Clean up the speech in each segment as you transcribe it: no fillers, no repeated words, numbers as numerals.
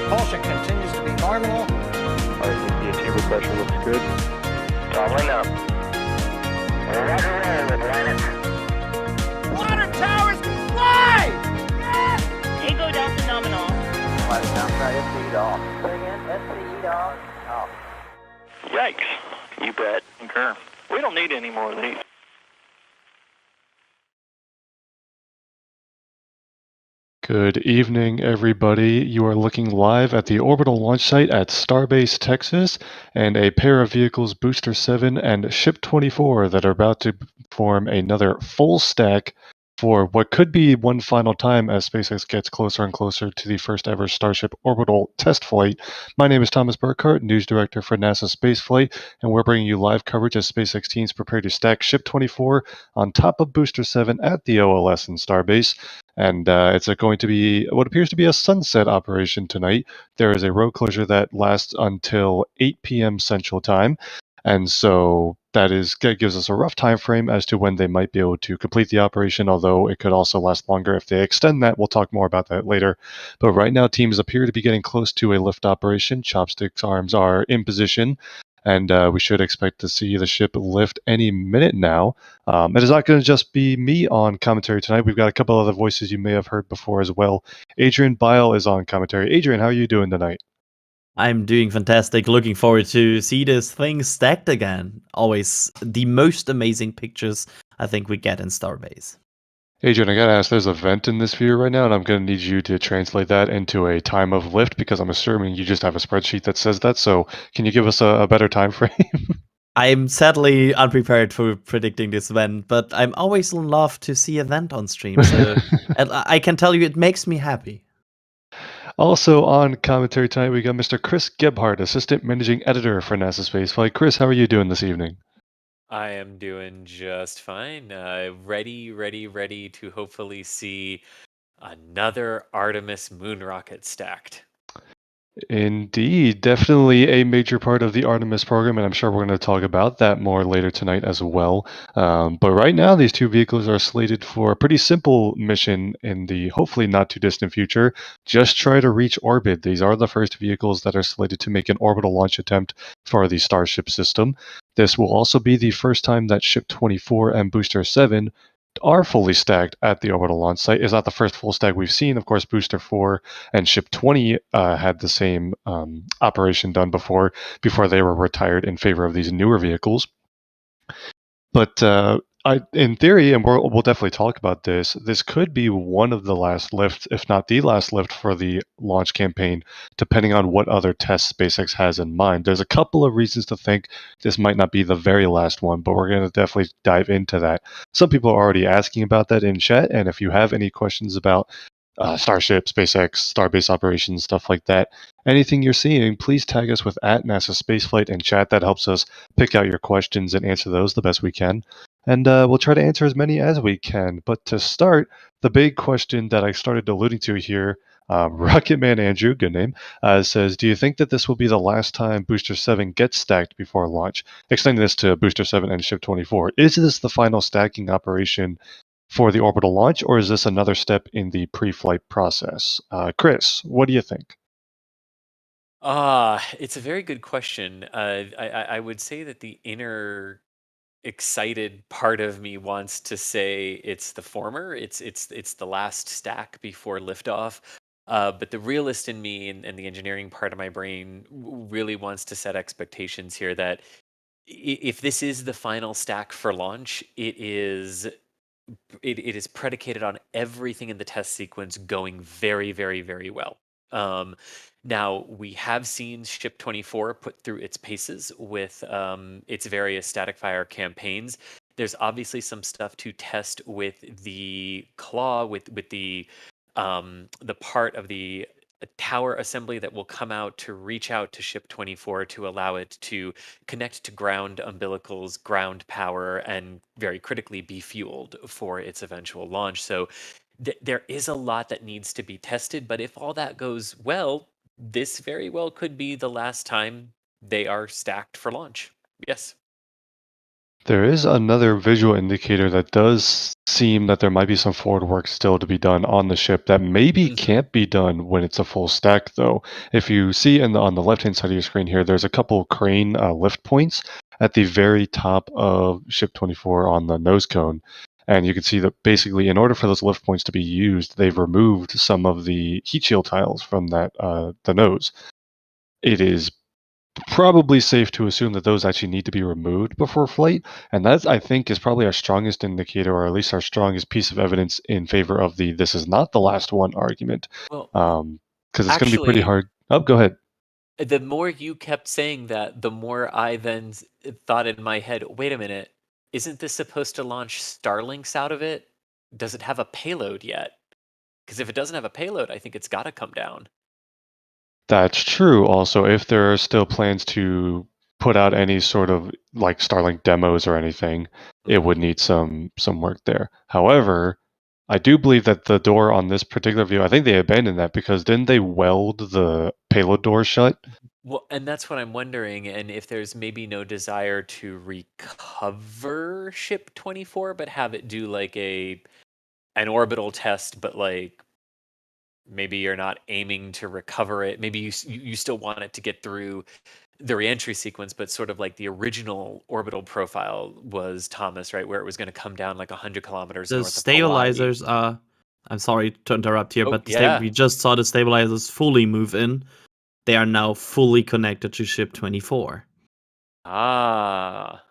Propulsion continues to be nominal. RCP chamber pressure looks good. Doubling up. Roger roll with Linux. Water towers can fly! Tango down to nominal. Flight downside SCE off. Say again, SCE off. Yikes. You bet. Concur. We don't need any more of these. Good evening, everybody. You are looking live at the orbital launch site at Starbase, Texas, and a pair of vehicles, Booster 7 and Ship 24, that are about to form another full stack for what could be one final time as SpaceX gets closer and closer to the first ever Starship orbital test flight. My name is Thomas Burkhart, News Director for NASASpaceflight, and we're bringing you live coverage as SpaceX teams prepare to stack Ship 24 on top of Booster 7 at the OLS in Starbase. And it's going to be what appears to be a sunset operation tonight. There is a road closure that lasts until 8 p.m. Central Time. And so that gives us a rough time frame as to when they might be able to complete the operation, although it could also last longer if they extend that. We'll talk more about that later. But right now, teams appear to be getting close to a lift operation. Chopsticks arms are in position, and we should expect to see the ship lift any minute now. It is not going to just be me on commentary tonight. We've got a couple other voices you may have heard before as well. Adrian Bile is on commentary. Adrian, how are you doing tonight? I'm doing fantastic. Looking forward to see this thing stacked again. Always the most amazing pictures I think we get in Starbase. Adrian, I gotta ask, there's a vent in this view right now, and I'm gonna need you to translate that into a time of lift because I'm assuming you just have a spreadsheet that says that. So can you give us a better time frame? I'm sadly unprepared for predicting this event, but I'm always in love to see a vent on stream. So and I can tell you it makes me happy. Also on commentary tonight, we got Mr. Chris Gebhardt, Assistant Managing Editor for NASA Spaceflight. Chris, how are you doing this evening? I am doing just fine. Ready to hopefully see another Artemis moon rocket stacked. Indeed, definitely a major part of the Artemis program, and I'm sure we're going to talk about that more later tonight as well. But right now, these two vehicles are slated for a pretty simple mission in the hopefully not too distant future. Just try to reach orbit. These are the first vehicles that are slated to make an orbital launch attempt for the Starship system. This will also be the first time that Ship 24 and Booster 7 are fully stacked at the orbital launch site. Is not the first full stack we've seen. Of course, Booster 4 and Ship 20 had the same operation done before they were retired in favor of these newer vehicles. But in theory, and we'll definitely talk about this, this could be one of the last lifts, if not the last lift for the launch campaign, depending on what other tests SpaceX has in mind. There's a couple of reasons to think this might not be the very last one, but we're going to definitely dive into that. Some people are already asking about that in chat, and if you have any questions about Starship, SpaceX, Starbase operations, stuff like that, anything you're seeing, please tag us with @NASASpaceflight in chat. That helps us pick out your questions and answer those the best we can. And we'll try to answer as many as we can. But to start, the big question that I started alluding to here, Rocketman Andrew, good name, says, do you think that this will be the last time Booster 7 gets stacked before launch? Extending this to Booster 7 and Ship 24. Is this the final stacking operation for the orbital launch, or is this another step in the pre-flight process? Chris, what do you think? It's a very good question. I would say that the inner excited part of me wants to say it's the former. It's the last stack before liftoff. But the realist in me and the engineering part of my brain really wants to set expectations here that if this is the final stack for launch, it is predicated on everything in the test sequence going very well. Now, we have seen Ship 24 put through its paces with its various static fire campaigns. There's obviously some stuff to test with the claw, with the part of the tower assembly that will come out to reach out to Ship 24 to allow it to connect to ground umbilicals, ground power, and very critically be fueled for its eventual launch. So there is a lot that needs to be tested, but if all that goes well, this very well could be the last time they are stacked for launch. Yes. There is another visual indicator that does seem that there might be some forward work still to be done on the ship that maybe can't be done when it's a full stack, though. If you see on the left-hand side of your screen here, there's a couple crane lift points at the very top of Ship 24 on the nose cone. And you can see that basically, in order for those lift points to be used, they've removed some of the heat shield tiles from that the nose. It is probably safe to assume that those actually need to be removed before flight, and that I think is probably our strongest indicator, or at least our strongest piece of evidence in favor of the "this is not the last one" argument. Well, Because it's going to be pretty actually, hard. Oh, go ahead. the more you kept saying that, the more I then thought in my head, wait a minute, isn't this supposed to launch Starlinks out of it? Does it have a payload yet? Because if it doesn't have a payload, I think it's got to come down. That's true. Also, if there are still plans to put out any sort of like Starlink demos or anything, it would need some work there. However, I do believe that the door on this particular view, I think they abandoned that because didn't they weld the payload door shut? Well, and that's what I'm wondering, and if there's maybe no desire to recover Ship 24, but have it do like an orbital test, but like maybe you're not aiming to recover it. Maybe you still want it to get through the reentry sequence, but sort of like the original orbital profile was, Thomas, right, where it was going to come down like 100 kilometers The north of Hawaii. stabilizers are. I'm sorry to interrupt here, Oh, but yeah. we just saw the stabilizers fully move in. They are now fully connected to Ship 24. Ah,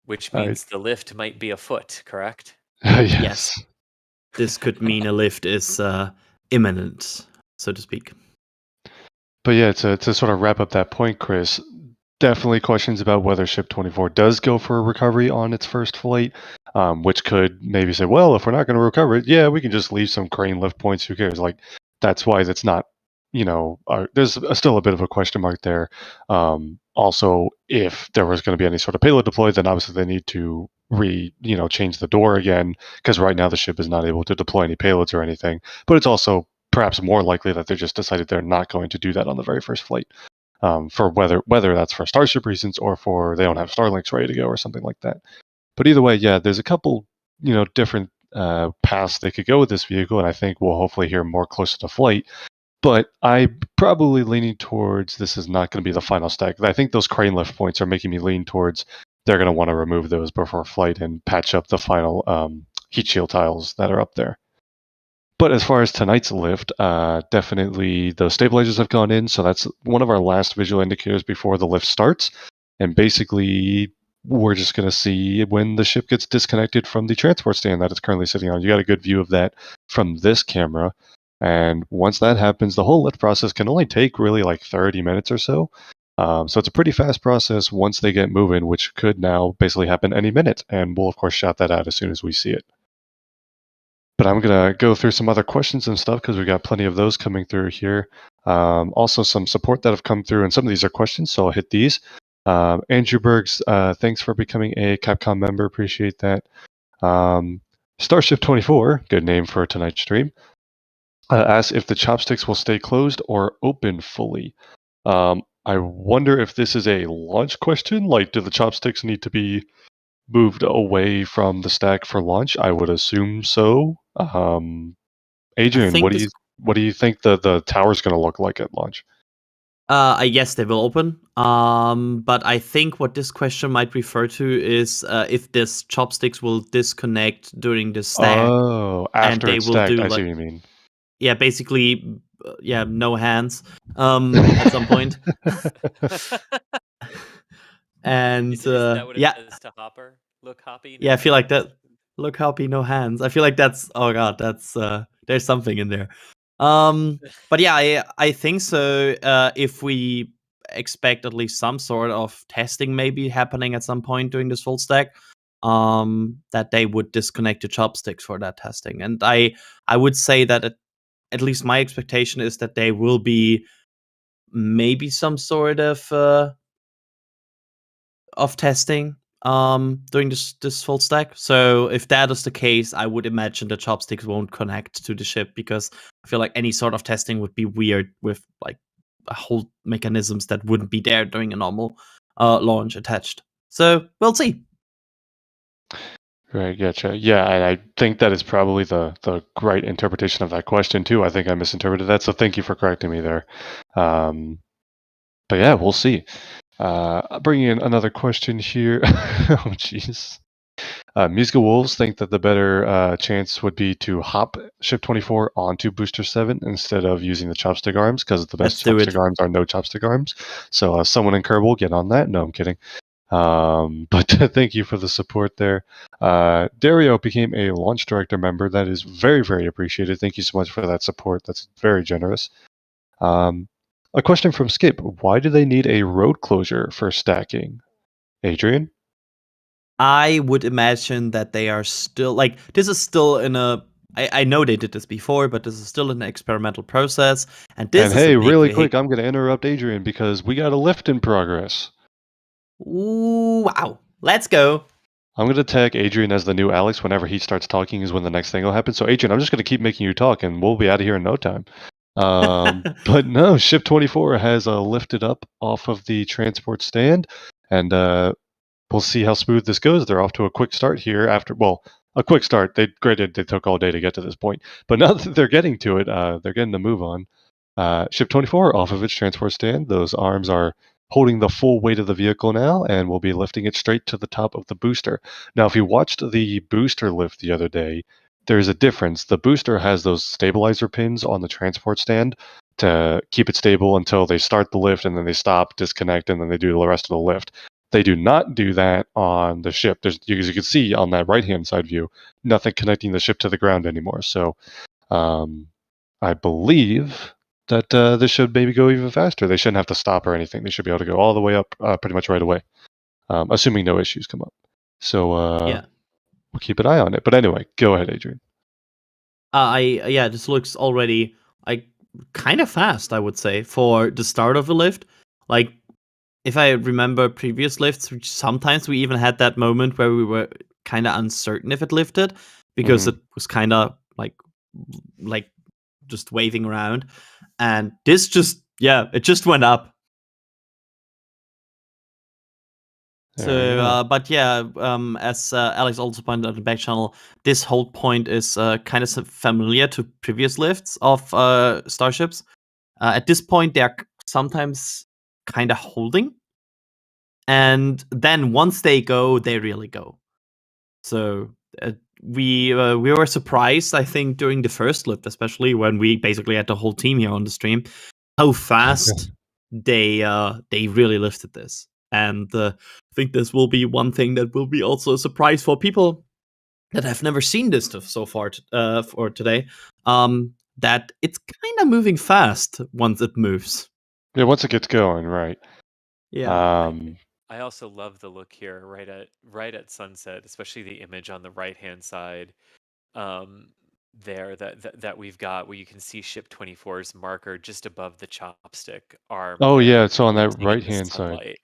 which I- means the lift might be afoot, correct? Yes. This could mean a lift is imminent, so to speak. But yeah, to sort of wrap up that point, Chris, definitely questions about whether Ship 24 does go for a recovery on its first flight, which could maybe say, well, if we're not going to recover it, yeah, we can just leave some crane lift points. Who cares? Like, that's why that's not, there's still a bit of a question mark there. Also, if there was going to be any sort of payload deployed, then obviously they need to change the door again, because right now the ship is not able to deploy any payloads or anything. But it's also perhaps more likely that they just decided they're not going to do that on the very first flight, for whether that's for Starship reasons or for they don't have Starlinks ready to go or something like that. But either way, yeah, there's a couple different paths they could go with this vehicle, and I think we'll hopefully hear more closer to flight. But I'm probably leaning towards this is not going to be the final stack. I think those crane lift points are making me lean towards they're going to want to remove those before flight and patch up the final heat shield tiles that are up there. But as far as tonight's lift, definitely the stabilizers have gone in, so that's one of our last visual indicators before the lift starts. And basically, we're just going to see when the ship gets disconnected from the transport stand that it's currently sitting on. You got a good view of that from this camera. And once that happens, the whole lift process can only take really like 30 minutes or so. So it's a pretty fast process once they get moving, which could now basically happen any minute. And we'll, of course, shout that out as soon as we see it. But I'm going to go through some other questions and stuff because we've got plenty of those coming through here. Also, some support that have come through, and some of these are questions, so I'll hit these. Andrew Bergs, thanks for becoming a Capcom member. Appreciate that. Starship 24, good name for tonight's stream, asks if the chopsticks will stay closed or open fully. I wonder if this is a launch question. Like, do the chopsticks need to be moved away from the stack for launch? I would assume so. Adrian, what do you think the tower's going to look like at launch? I guess they will open. But I think what this question might refer to is if this chopsticks will disconnect during the stack. Oh, after they it's will stacked. do I see like, what you mean. yeah, basically, no hands at some point. And Is that what it says to Hopper? Look, Hoppy. I feel like that. Look, Hoppy, no hands. I feel like that's. Oh god, that's. There's something in there. But yeah, I think so. If we expect at least some sort of testing, maybe happening at some point during this full stack, that they would disconnect the chopsticks for that testing, and I would say that at least my expectation is that they will be maybe some sort of testing during this full stack. So if that is the case, I would imagine the chopsticks won't connect to the ship, because I feel like any sort of testing would be weird with like a whole mechanisms that wouldn't be there during a normal launch attached. So we'll see. Right, gotcha. Yeah, and I think that is probably the right interpretation of that question too. I think I misinterpreted that, so thank you for correcting me there. But yeah, we'll see. Bringing in another question here. Oh, jeez. Musical Wolves think that the better chance would be to hop Ship 24 onto Booster 7 instead of using the chopstick arms, because the best Let's do chopstick it. arms are no chopstick arms. So someone in Kerbal, get on that. No, I'm kidding. But thank you for the support there. Dario became a launch director member. That is very, very appreciated. Thank you so much for that support. That's very generous. A question from Skip. Why do they need a road closure for stacking? Adrian? I would imagine that they are still like this is still in a. I know they did this before, but this is still an experimental process, and this And is a hey, big really vehicle. quick, I'm going to interrupt Adrian because we got a lift in progress. Ooh, wow! Let's go. I'm going to tag Adrian as the new Alex. Whenever he starts talking is when the next thing will happen. So Adrian, I'm just going to keep making you talk and we'll be out of here in no time. But no, Ship 24 has lifted up off of the transport stand, and we'll see how smooth this goes. They're off to a quick start here after, well, a quick start. Granted, they took all day to get to this point, but now that they're getting to it, they're getting the move on. Ship 24 off of its transport stand. Those arms are holding the full weight of the vehicle now, and we'll be lifting it straight to the top of the booster. Now, if you watched the booster lift the other day, there's a difference. The booster has those stabilizer pins on the transport stand to keep it stable until they start the lift, and then they stop, disconnect, and then they do the rest of the lift. They do not do that on the ship. There's, as you can see on that right-hand side view, nothing connecting the ship to the ground anymore. So I believe that this should maybe go even faster. They shouldn't have to stop or anything. They should be able to go all the way up pretty much right away, assuming no issues come up. So Yeah. we'll keep an eye on it. But anyway, go ahead, Adrian. Yeah, this looks already like kind of fast, I would say, for the start of a lift. Like, if I remember previous lifts, sometimes we even had that moment where we were kind of uncertain if it lifted because it was kind of like just waving around, and this it just went up. There we go. But yeah, as Alex also pointed out in the back channel, this hold point is kind of familiar to previous lifts of starships. At this point, they're sometimes kind of holding, and then once they go, they really go. So we were surprised, I think, during the first lift, especially when we basically had the whole team here on the stream, how fast they really lifted this. And I think this will be one thing that will be also a surprise for people that have never seen this stuff so far for today. That it's kind of moving fast once it moves. Yeah, once it gets going, right. Yeah. I also love the look here right at sunset, especially the image on the right hand side there that we've got where you can see Ship 24's marker just above the chopstick arm. Oh there, yeah, it's on that glinting in the right-hand side. sunlight.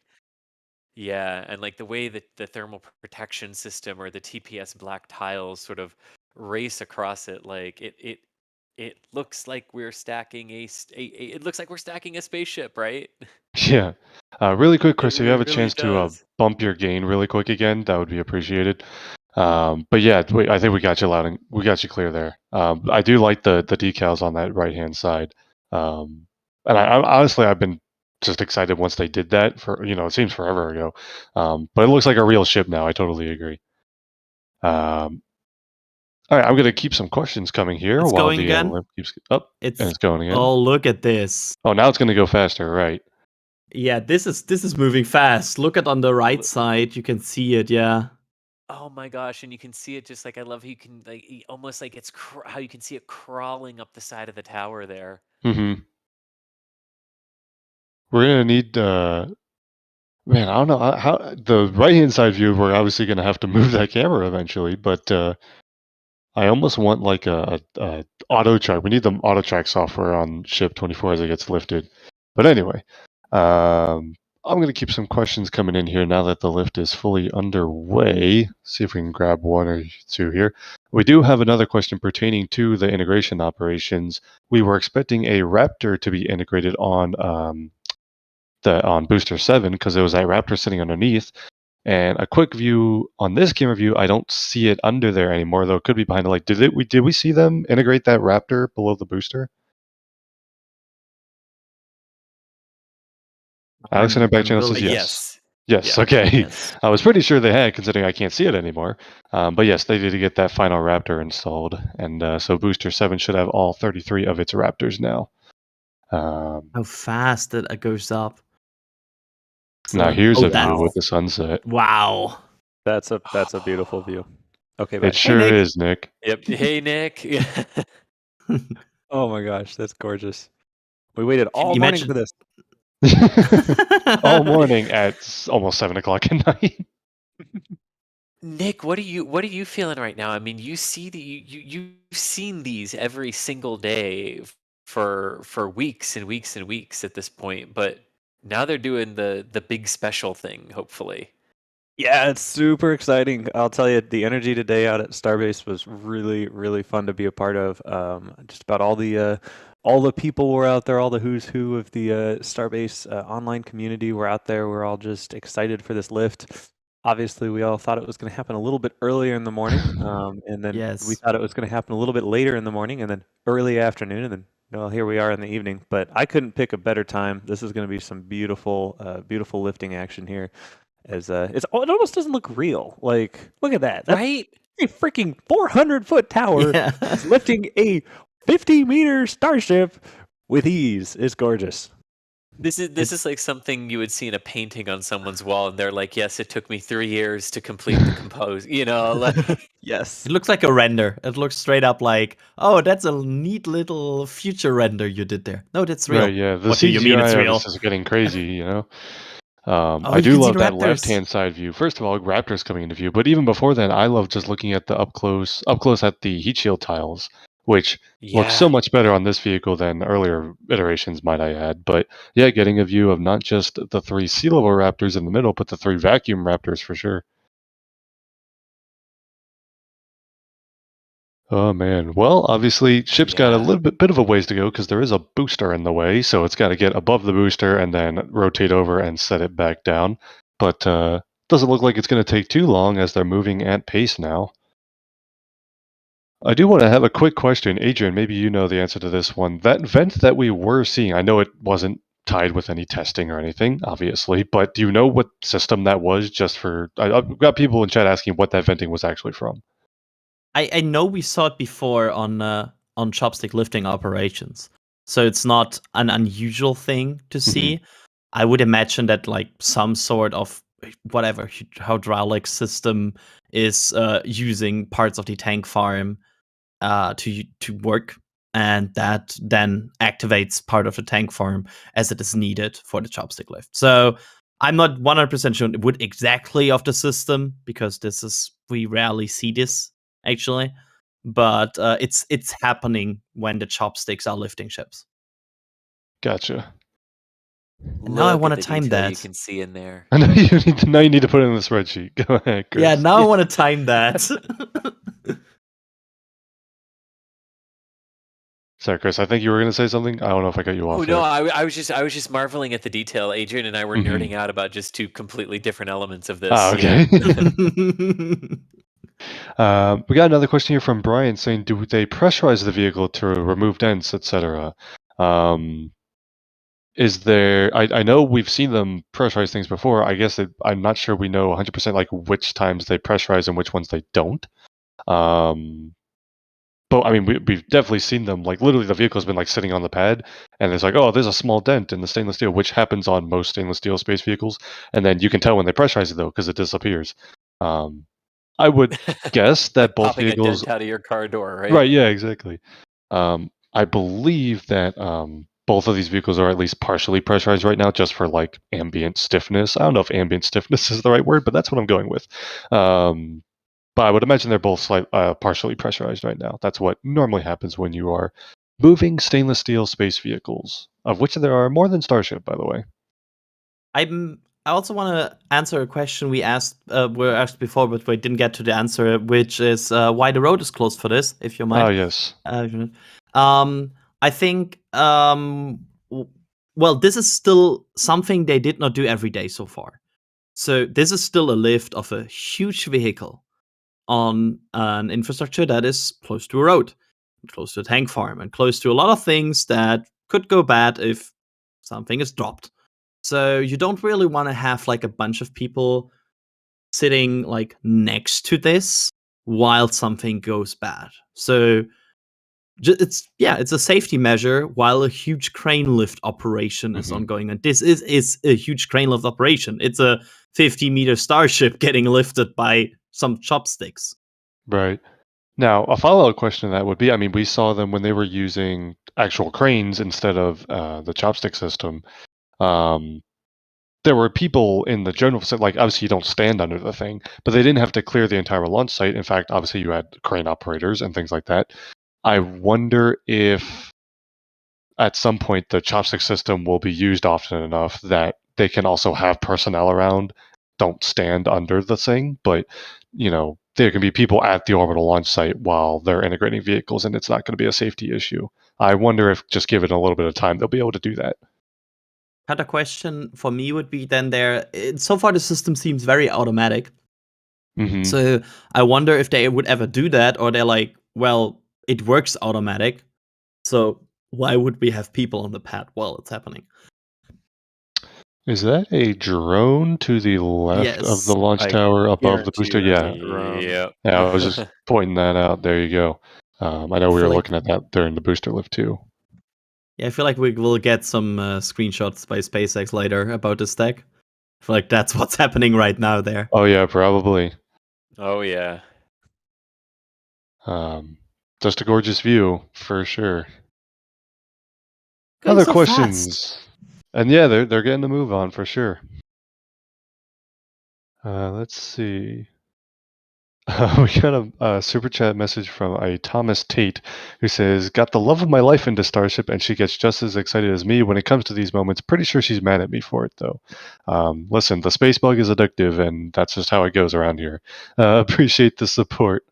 Yeah, and like the way that the thermal protection system or the TPS black tiles sort of race across it, like it looks like we're stacking it looks like we're stacking a spaceship, right? Yeah. Really quick, It Chris, if you have a really chance to does. bump your gain really quick again, that would be appreciated. But yeah, I think we got you loud and we got you clear there. I do like the decals on that right-hand side. And I honestly, I've been just excited once they did that for, it seems forever ago. But it looks like a real ship now. I totally agree. All right, I'm going to keep some questions coming here It's while going the again. lift keeps up. And it's going again. Oh, look at this. Oh, now it's going to go faster, right? Yeah, this is moving fast. Look at on the right side, you can see it. Yeah. Oh my gosh, and you can see it just like I love how you can like almost like it's how you can see it crawling up the side of the tower there. Mm-hmm. We're going to need man, I don't know how the right-hand side view. We're obviously going to have to move that camera eventually, but I almost want like a auto track. We need the auto track software on Ship 24 as it gets lifted. But anyway, I'm going to keep some questions coming in here now that the lift is fully underway. See if we can grab one or two here. We do have another question pertaining to the integration operations. We were expecting a Raptor to be integrated on Booster 7 because there was that Raptor sitting underneath. And a quick view on this camera view, I don't see it under there anymore, though it could be behind it. Like, did we see them integrate that Raptor below the booster? Alexander back channel says yes. Yes, Yeah, okay. yes. I was pretty sure they had, considering I can't see it anymore. But yes, they did get that final Raptor installed. And so Booster 7 should have all 33 of its Raptors now. How fast it goes up. Now Excellent. here's Oh, a view that's- with the sunset. Wow. That's a beautiful view. Okay, bye. It sure Nick. is, Nick. Yep. Hey, Nick. Oh my gosh, that's gorgeous. We waited all you morning imagine- for this. All morning at almost 7 o'clock at night. Nick, what are you feeling right now? I mean, you see you've seen these every single day for weeks and weeks and weeks at this point, but now they're doing the big special thing, hopefully. Yeah, it's super exciting. I'll tell you, the energy today out at Starbase was really, really fun to be a part of. Just about all the people were out there, all the who's who of the Starbase online community were out there. We're all just excited for this lift. Obviously, we all thought it was going to happen a little bit earlier in the morning, and then Yes. we thought it was going to happen a little bit later in the morning, and then early afternoon, and then well, here we are in the evening. But I couldn't pick a better time. This is going to be some beautiful, beautiful lifting action here. As it almost doesn't look real. Like, look at that. That's Right? a freaking 400-foot tower Yeah. is lifting a 50-meter Starship with ease. It's gorgeous. This is like something you would see in a painting on someone's wall, and they're like, "Yes, it took me 3 years to complete the compose." You know, like, Yes. It looks like a render. It looks straight up like, oh, that's a neat little future render you did there. No, that's real. Right, yeah. The What do you mean it's CGI of real? this is getting crazy, you know? Oh, I you do can see love the that Raptors. left-hand side view. First of all, Raptors coming into view, but even before that, I love just looking at the up close at the heat shield tiles, which looks so yeah. much better on this vehicle than earlier iterations, might I add. But yeah, getting a view of not just the 3 sea level Raptors in the middle, but the 3 vacuum Raptors for sure. Oh man. Well, obviously, ship's got a Yeah. little bit of a ways to go because there is a booster in the way, so it's got to get above the booster and then rotate over and set it back down. But doesn't look like it's going to take too long as they're moving at pace now. I do want to have a quick question, Adrian. Maybe you know the answer to this one. That vent that we were seeing, I know it wasn't tied with any testing or anything, obviously, but do you know what system that was? Just for I've got people in chat asking what that venting was actually from. I know we saw it before on chopstick lifting operations, so it's not an unusual thing to see. I would imagine that like some sort of whatever hydraulic system is using parts of the tank farm to work, and that then activates part of the tank farm as it is needed for the chopstick lift. So I'm not 100% sure what exactly of the system, because we rarely see this actually, but it's happening when the chopsticks are lifting ships. Gotcha. Now I Look wanna at the time detail that. you can see in there. I know you need to put it in the spreadsheet. Go ahead, Chris. Yeah, now I want to time that. Sorry, Chris. I think you were going to say something. I don't know if I got you off. Oh no, there. I was just marveling at the detail. Adrian and I were nerding out about just 2 completely different elements of this. Ah, Yeah. okay. We got another question here from Brian saying, "Do they pressurize the vehicle to remove dents, etc.?" Is there? I know we've seen them pressurize things before. I guess I'm not sure we know 100% like which times they pressurize and which ones they don't. But I mean, we've definitely seen them. Like literally, the vehicle's been like sitting on the pad, and it's like, oh, there's a small dent in the stainless steel, which happens on most stainless steel space vehicles. And then you can tell when they pressurize it though, because it disappears. I would guess that both Popping vehicles. a dent out of your car door, right? Right. Yeah. Exactly. I believe that both of these vehicles are at least partially pressurized right now, just for like ambient stiffness. I don't know if ambient stiffness is the right word, but that's what I'm going with. But I would imagine they're both partially pressurized right now. That's what normally happens when you are moving stainless steel space vehicles, of which there are more than Starship, by the way. I also want to answer a question were asked before, but we didn't get to the answer, which is why the road is closed for this, if you mind. Oh, yes. I think, well, this is still something they did not do every day so far. So this is still a lift of a huge vehicle on an infrastructure that is close to a road, close to a tank farm, and close to a lot of things that could go bad if something is dropped. So you don't really want to have like a bunch of people sitting like next to this while something goes bad. So it's a safety measure while a huge crane lift operation is ongoing, and this is a huge crane lift operation. It's a 50-meter Starship getting lifted by some chopsticks. Right. Now, a follow-up question to that would be, I mean, we saw them when they were using actual cranes instead of the chopstick system. There were people in the general, like, obviously you don't stand under the thing, but they didn't have to clear the entire launch site. In fact, obviously you had crane operators and things like that. I wonder if at some point the chopstick system will be used often enough that they can also have personnel around, don't stand under the thing, but, you know, there can be people at the orbital launch site while they're integrating vehicles, and it's not going to be a safety issue. I wonder if just given a little bit of time, they'll be able to do that. Another question for me would be then so far the system seems very automatic. Mm-hmm. So I wonder if they would ever do that, or they're like, well, it works automatic, so why would we have people on the pad while it's happening? Is that a drone to the left of the Yes. launch I tower above the guarantee booster? you that's Yeah. a drone. Yep. Yeah, I was just pointing that out. There you go. I know we feel were like- looking at that during the booster lift too. Yeah, I feel like we will get some screenshots by SpaceX later about this tech. I feel like that's what's happening right now there. Oh yeah, probably. Oh yeah. Just a gorgeous view for sure. Going Other so questions? fast. And yeah, they're getting the move on for sure. Let's see. We got a super chat message from a Thomas Tate who says, "Got the love of my life into Starship, and she gets just as excited as me when it comes to these moments. Pretty sure she's mad at me for it, though. Listen, the space bug is addictive, and that's just how it goes around here. Appreciate the support."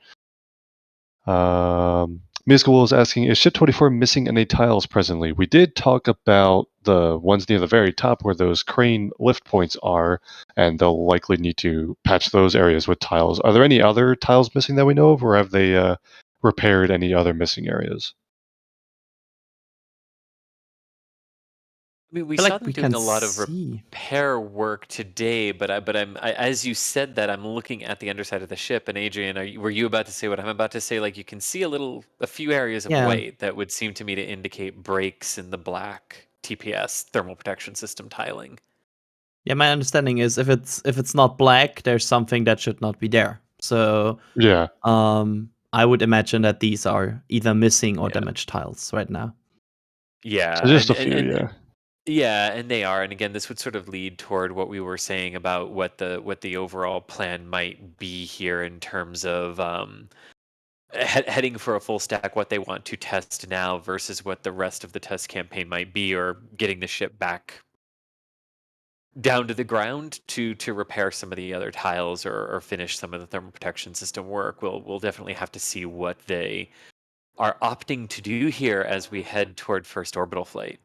Musical is asking, is Ship 24 missing any tiles presently? We did talk about the ones near the very top where those crane lift points are, and they'll likely need to patch those areas with tiles. Are there any other tiles missing that we know of, or have they repaired any other missing areas? I mean, we I feel saw like them we doing can a lot of see. repair work today, but as you said that, I'm looking at the underside of the ship. And Adrian, were you about to say what I'm about to say? Like, you can see a few areas of Yeah. white that would seem to me to indicate breaks in the black TPS thermal protection system tiling. Yeah, my understanding is if it's not black, there's something that should not be there. So Yeah. I would imagine that these are either missing or Yeah. damaged tiles right now. Yeah, So just a few, yeah. Yeah, and they are. And again, this would sort of lead toward what we were saying about what the overall plan might be here in terms of heading for a full stack, what they want to test now versus what the rest of the test campaign might be, or getting the ship back down to the ground to repair some of the other tiles or finish some of the thermal protection system work. We'll definitely have to see what they are opting to do here as we head toward first orbital flight.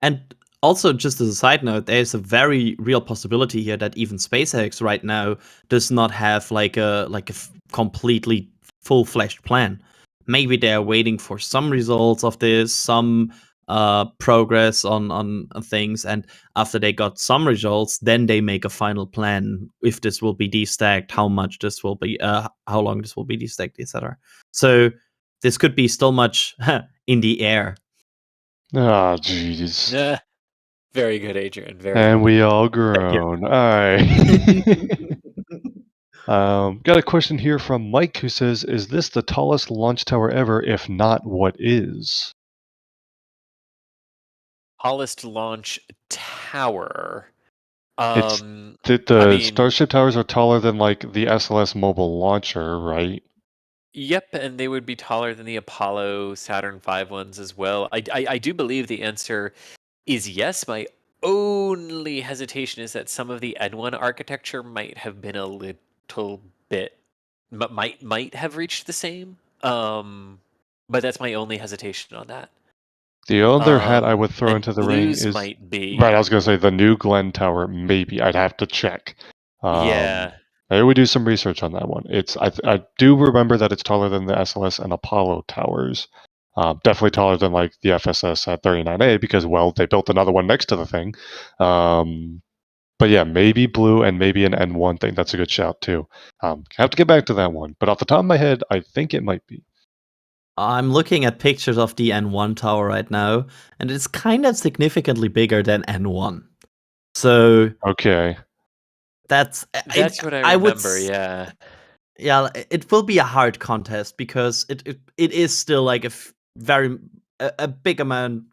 And also, just as a side note, there's a very real possibility here that even SpaceX right now does not have like a completely full-fledged plan. Maybe they're waiting for some results of this, some progress on things, and after they got some results, then they make a final plan if this will be destacked, how much this will be, how long this will be destacked, etc. So this could be still much in the air. Oh, jeez. Yeah. Very good, Adrian. Very And good. we all groan. All right. Got a question here from Mike who says, is this the tallest launch tower ever? If not, what is? Tallest launch tower. It's I the mean, Starship towers are taller than like the SLS mobile launcher, right? Yep, and they would be taller than the Apollo Saturn V ones as well. I do believe the answer is yes. My only hesitation is that some of the N1 architecture might have been a little bit, but might have reached the same. But that's my only hesitation on that. The other hat I would throw and into the ring blues is might be. right. I was gonna say the new Glen Tower. Maybe I'd have to check. Yeah. Maybe we do some research on that one. I do remember that it's taller than the SLS and Apollo towers. Definitely taller than like the FSS at 39A because well they built another one next to the thing. But yeah, maybe blue and maybe an N1 thing. That's a good shout too. Have to get back to that one. But off the top of my head, I think it might be. I'm looking at pictures of the N1 tower right now, and it's kind of significantly bigger than N1. So Okay. That's what I remember, yeah. Yeah, it will be a hard contest because it is still like a big amount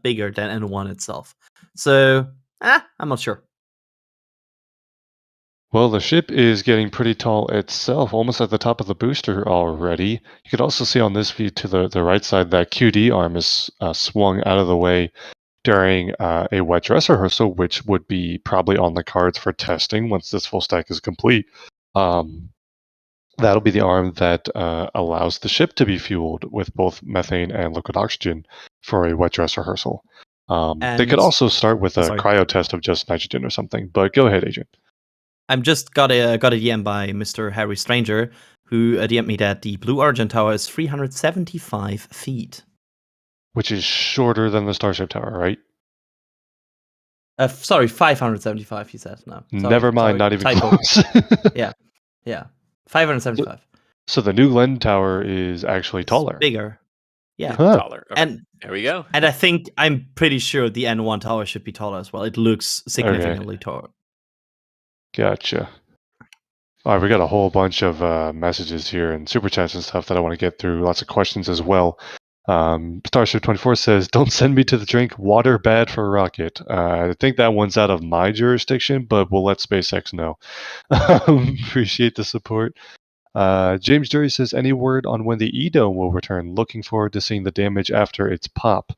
bigger than N1 itself. So, I'm not sure. Well, the ship is getting pretty tall itself, almost at the top of the booster already. You could also see on this view to the right side that QD arm is swung out of the way during a wet dress rehearsal, which would be probably on the cards for testing once this full stack is complete. That'll be the arm that allows the ship to be fueled with both methane and liquid oxygen for a wet dress rehearsal. They could also start with a cryo test of just nitrogen or something, but go ahead, Agent. I'm just got a DM by Mr. Harry Stranger, who DM'd me that the Blue Origin Tower is 375 feet. Which is shorter than the Starship Tower, right? Sorry, 575, he said. No. Never mind, not even typo. close. Yeah. 575. So the new Glen Tower is actually taller. Bigger. Yeah. Taller. Okay. And there we go. And I'm pretty sure the N1 tower should be taller as well. It looks significantly taller. Gotcha. All right, we got a whole bunch of messages here and super chats and stuff that I want to get through. Lots of questions as well. Starship 24 says, "Don't send me to the drink. Water bad for a rocket." I think that one's out of my jurisdiction, but we'll let SpaceX know. Appreciate the support. James Jury says, "Any word on when the E-Dome will return? Looking forward to seeing the damage after its pop."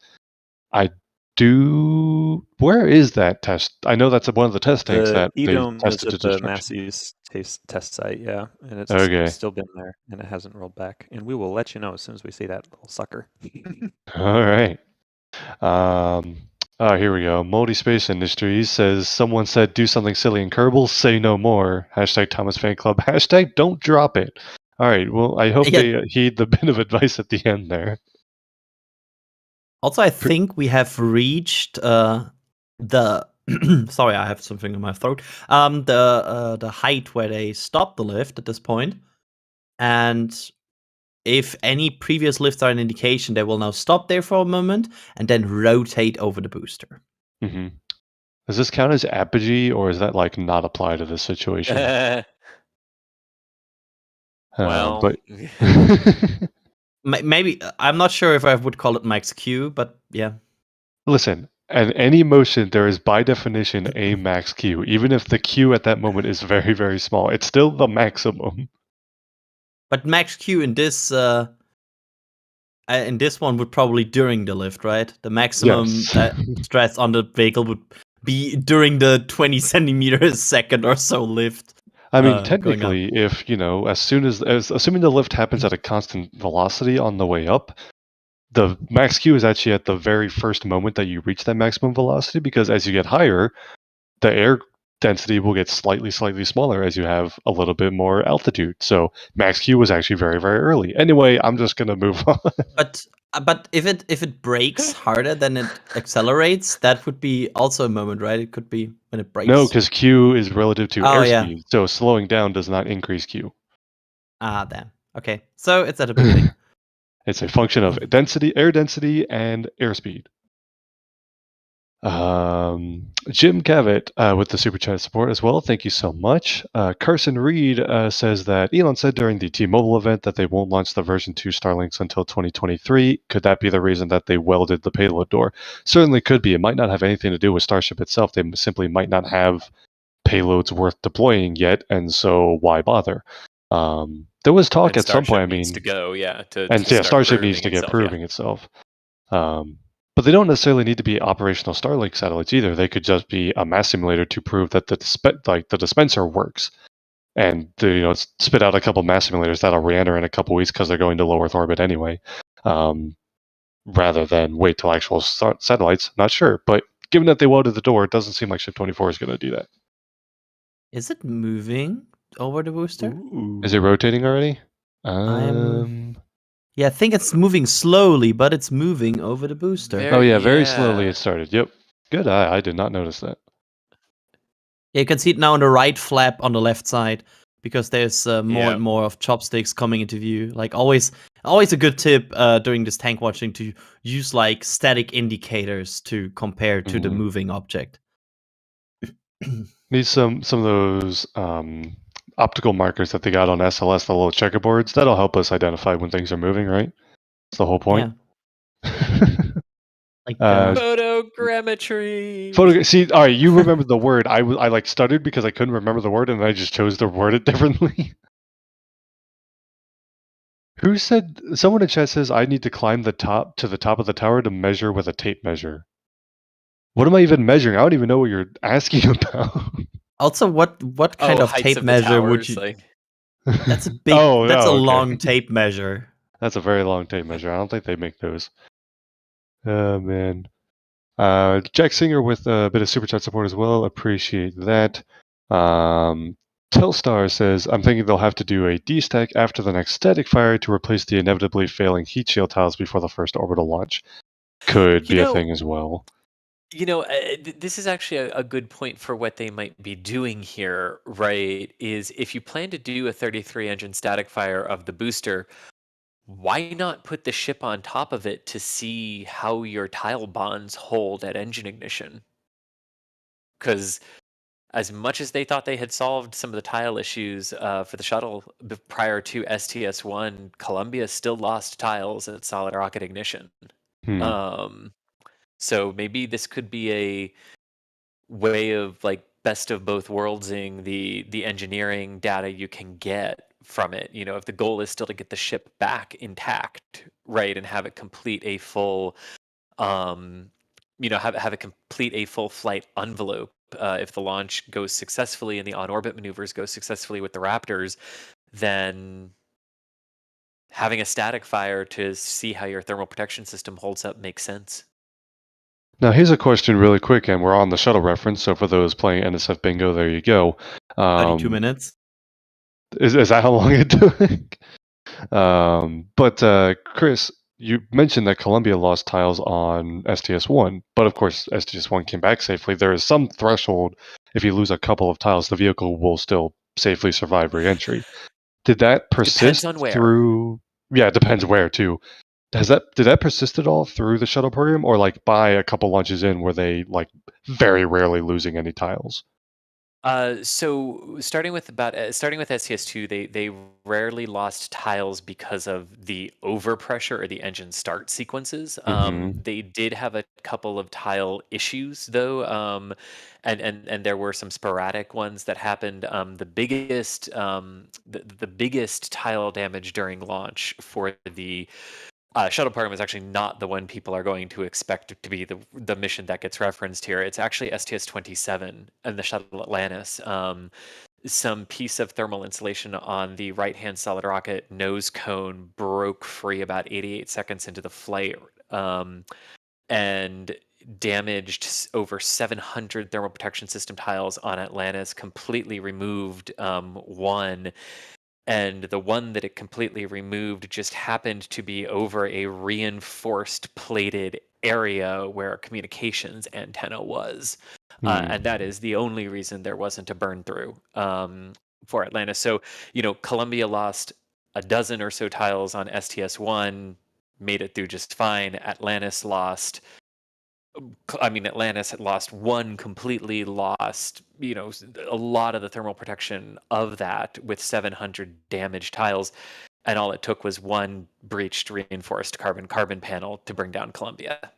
I do. Where is that test? I know that's one of the test tanks that E-Dome they is tested at to the destruction. Massey's test site, yeah, and it's still been there, and it hasn't rolled back. And we will let you know as soon as we see that little sucker. All right. Here we go. Moldy Space Industries says, "Someone said do something silly in Kerbal. Say no more. Hashtag Thomas Fan Club. Hashtag don't drop it." All right. Well, I hope they heed the bit of advice at the end there. Also, I think we have reached the. Sorry, I have something in my throat. The height where they stopped the lift at this point, and if any previous lifts are an indication, they will now stop there for a moment and then rotate over the booster. Mm-hmm. Does this count as apogee, or is that like not apply to this situation? But maybe I'm not sure if I would call it max Q, but yeah. Listen, at any motion, there is by definition a max Q. Even if the Q at that moment is very, very small, it's still the maximum. But max Q in this one would probably during the lift, right? The maximum stress on the vehicle would be during the 20 centimeters second or so lift. I mean, technically, if assuming the lift happens at a constant velocity on the way up, the max Q is actually at the very first moment that you reach that maximum velocity, because as you get higher, the air density will get slightly smaller as you have a little bit more altitude. So max Q was actually very, very early. Anyway, I'm just gonna move on. But if it brakes harder than it accelerates, that would be also a moment, right? It could be when it brakes. No, because Q is relative to airspeed, so slowing down does not increase Q. Ah, damn. Okay, so it's at a beginning. It's a function of density, air density, and airspeed. Jim Cavett with the super chat support as well. Thank you so much. Carson Reed says that Elon said during the T-Mobile event that they won't launch the version 2 Starlinks until 2023. Could that be the reason that they welded the payload door? Certainly could be. It might not have anything to do with Starship itself. They simply might not have payloads worth deploying yet, and so why bother? There was talk at some point. I mean, to go, Starship needs to get proving itself. But they don't necessarily need to be operational Starlink satellites either. They could just be a mass simulator to prove that the dispenser works, and spit out a couple mass simulators that'll re-enter in a couple weeks because they're going to low Earth orbit anyway. rather than wait till actual satellites. Not sure, but given that they welded the door, it doesn't seem like Ship 24 is going to do that. Is it moving over the booster? Is it rotating already? Yeah, I think it's moving slowly, but it's moving over the booster. Oh yeah, very slowly it started. Yep. Good eye. I did not notice that. Yeah, you can see it now on the right flap on the left side because there's more and more of chopsticks coming into view. Like always a good tip during this tank watching to use like static indicators to compare to the moving object. Need some of those optical markers that they got on SLS, the little checkerboards. That'll help us identify when things are moving, right? That's the whole point. Yeah. Like photogrammetry. See, all right, you remember the word. I like stuttered because I couldn't remember the word, and I just chose to word it differently. Who said? Someone in chat says I need to climb to the top of the tower to measure with a tape measure. What am I even measuring? I don't even know what you're asking about. Also, what kind of tape measure would you? Like... That's a big. That's a long tape measure. That's a very long tape measure. I don't think they make those. Oh man. Jack Singer with a bit of super chat support as well. Appreciate that. Telstar says, I'm thinking they'll have to do a D-stack after the next static fire to replace the inevitably failing heat shield tiles before the first orbital launch. Could be a thing as well. This is actually a good point for what they might be doing here, right? Is if you plan to do a 33 engine static fire of the booster, why not put the ship on top of it to see how your tile bonds hold at engine ignition? Because as much as they thought they had solved some of the tile issues for the shuttle prior to STS-1, Columbia still lost tiles at solid rocket ignition. So maybe this could be a way of like best of both worldsing the engineering data you can get from it. If the goal is still to get the ship back intact, right, and have it complete a full have it complete a full flight envelope. If the launch goes successfully and the on-orbit maneuvers go successfully with the Raptors, then having a static fire to see how your thermal protection system holds up makes sense. Now, here's a question really quick, and we're on the shuttle reference, so for those playing NSF Bingo, there you go. 32 minutes. Is that how long it took? But Chris, you mentioned that Columbia lost tiles on STS-1, but of course STS-1 came back safely. There is some threshold. If you lose a couple of tiles, the vehicle will still safely survive re-entry. Did that persist Depends on where. through? Yeah, it depends where too. Did that persist at all through the shuttle program, or like by a couple launches in, were they like very rarely losing any tiles? So starting with STS-2, they rarely lost tiles because of the overpressure or the engine start sequences. They did have a couple of tile issues though, and there were some sporadic ones that happened. The biggest tile damage during launch for the shuttle program is actually not the one people are going to expect to be the mission that gets referenced here. It's actually STS-27 and the shuttle Atlantis. Some piece of thermal insulation on the right-hand solid rocket nose cone broke free about 88 seconds into the flight and damaged over 700 thermal protection system tiles on Atlantis, completely removed one. And the one that it completely removed just happened to be over a reinforced plated area where a communications antenna was. And that is the only reason there wasn't a burn through for Atlantis. So, Columbia lost a dozen or so tiles on STS-1, made it through just fine. Atlantis had lost one, completely lost, a lot of the thermal protection of that with 700 damaged tiles. And all it took was one breached reinforced carbon panel to bring down Columbia.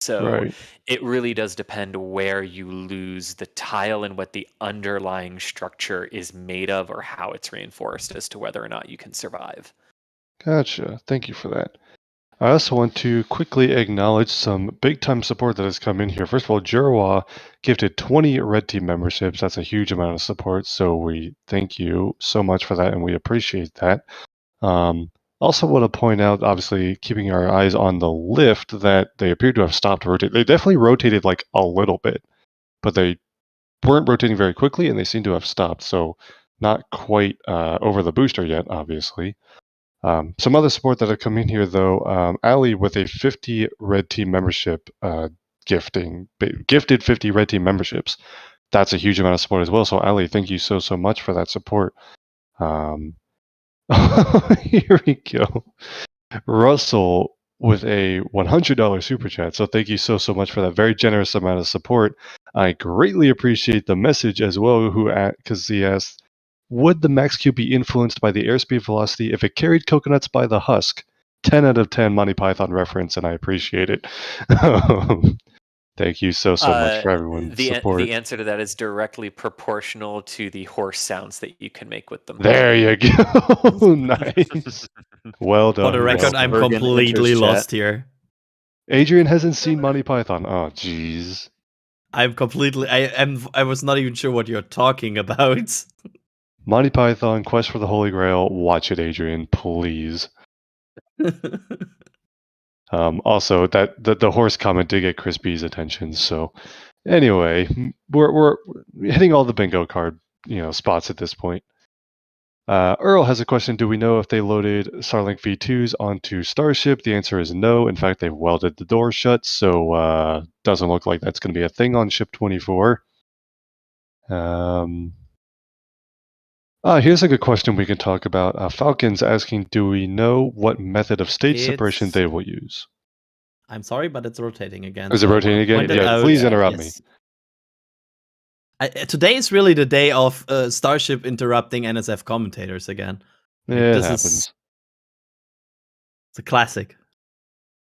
So it really does depend where you lose the tile and what the underlying structure is made of or how it's reinforced as to whether or not you can survive. Gotcha. Thank you for that. I also want to quickly acknowledge some big-time support that has come in here. First of all, Jurawa gifted 20 Red Team memberships. That's a huge amount of support, so we thank you so much for that, and we appreciate that. Also want to point out, obviously, keeping our eyes on the lift, that they appear to have stopped rotating. They definitely rotated like a little bit, but they weren't rotating very quickly, and they seem to have stopped. So not quite over the booster yet, obviously. Some other support that have come in here, though. Ali with a 50 Red Team membership gifted 50 Red Team memberships. That's a huge amount of support as well. So Ali, thank you so much for that support. Here we go. Russell with a $100 super chat. So thank you so much for that very generous amount of support. I greatly appreciate the message as well. Because he asked, would the max Q be influenced by the airspeed velocity if it carried coconuts by the husk? 10 out of 10 Monty Python reference, and I appreciate it. Thank you so much for everyone's support. The answer to that is directly proportional to the horse sounds that you can make with them. There you go. Nice. Well done. For the record, I'm Bergen completely enters lost chat. here. Adrian hasn't seen Monty Python. Oh, jeez. I'm completely. I was not even sure what you're talking about. Monty Python, Quest for the Holy Grail. Watch it, Adrian, please. Also, that the horse comment did get Chris B's attention. So, anyway, we're hitting all the bingo card spots at this point. Earl has a question. Do we know if they loaded Starlink V2s onto Starship? The answer is no. In fact, they've welded the door shut, so doesn't look like that's going to be a thing on Ship 24. Here's a good question we can talk about. Falcon's asking, do we know what method of stage separation they will use? I'm sorry, but it's rotating again. Is it rotating again? Yeah, please interrupt me. Today is really the day of Starship interrupting NSF commentators again. Yeah, it happens. It's a classic.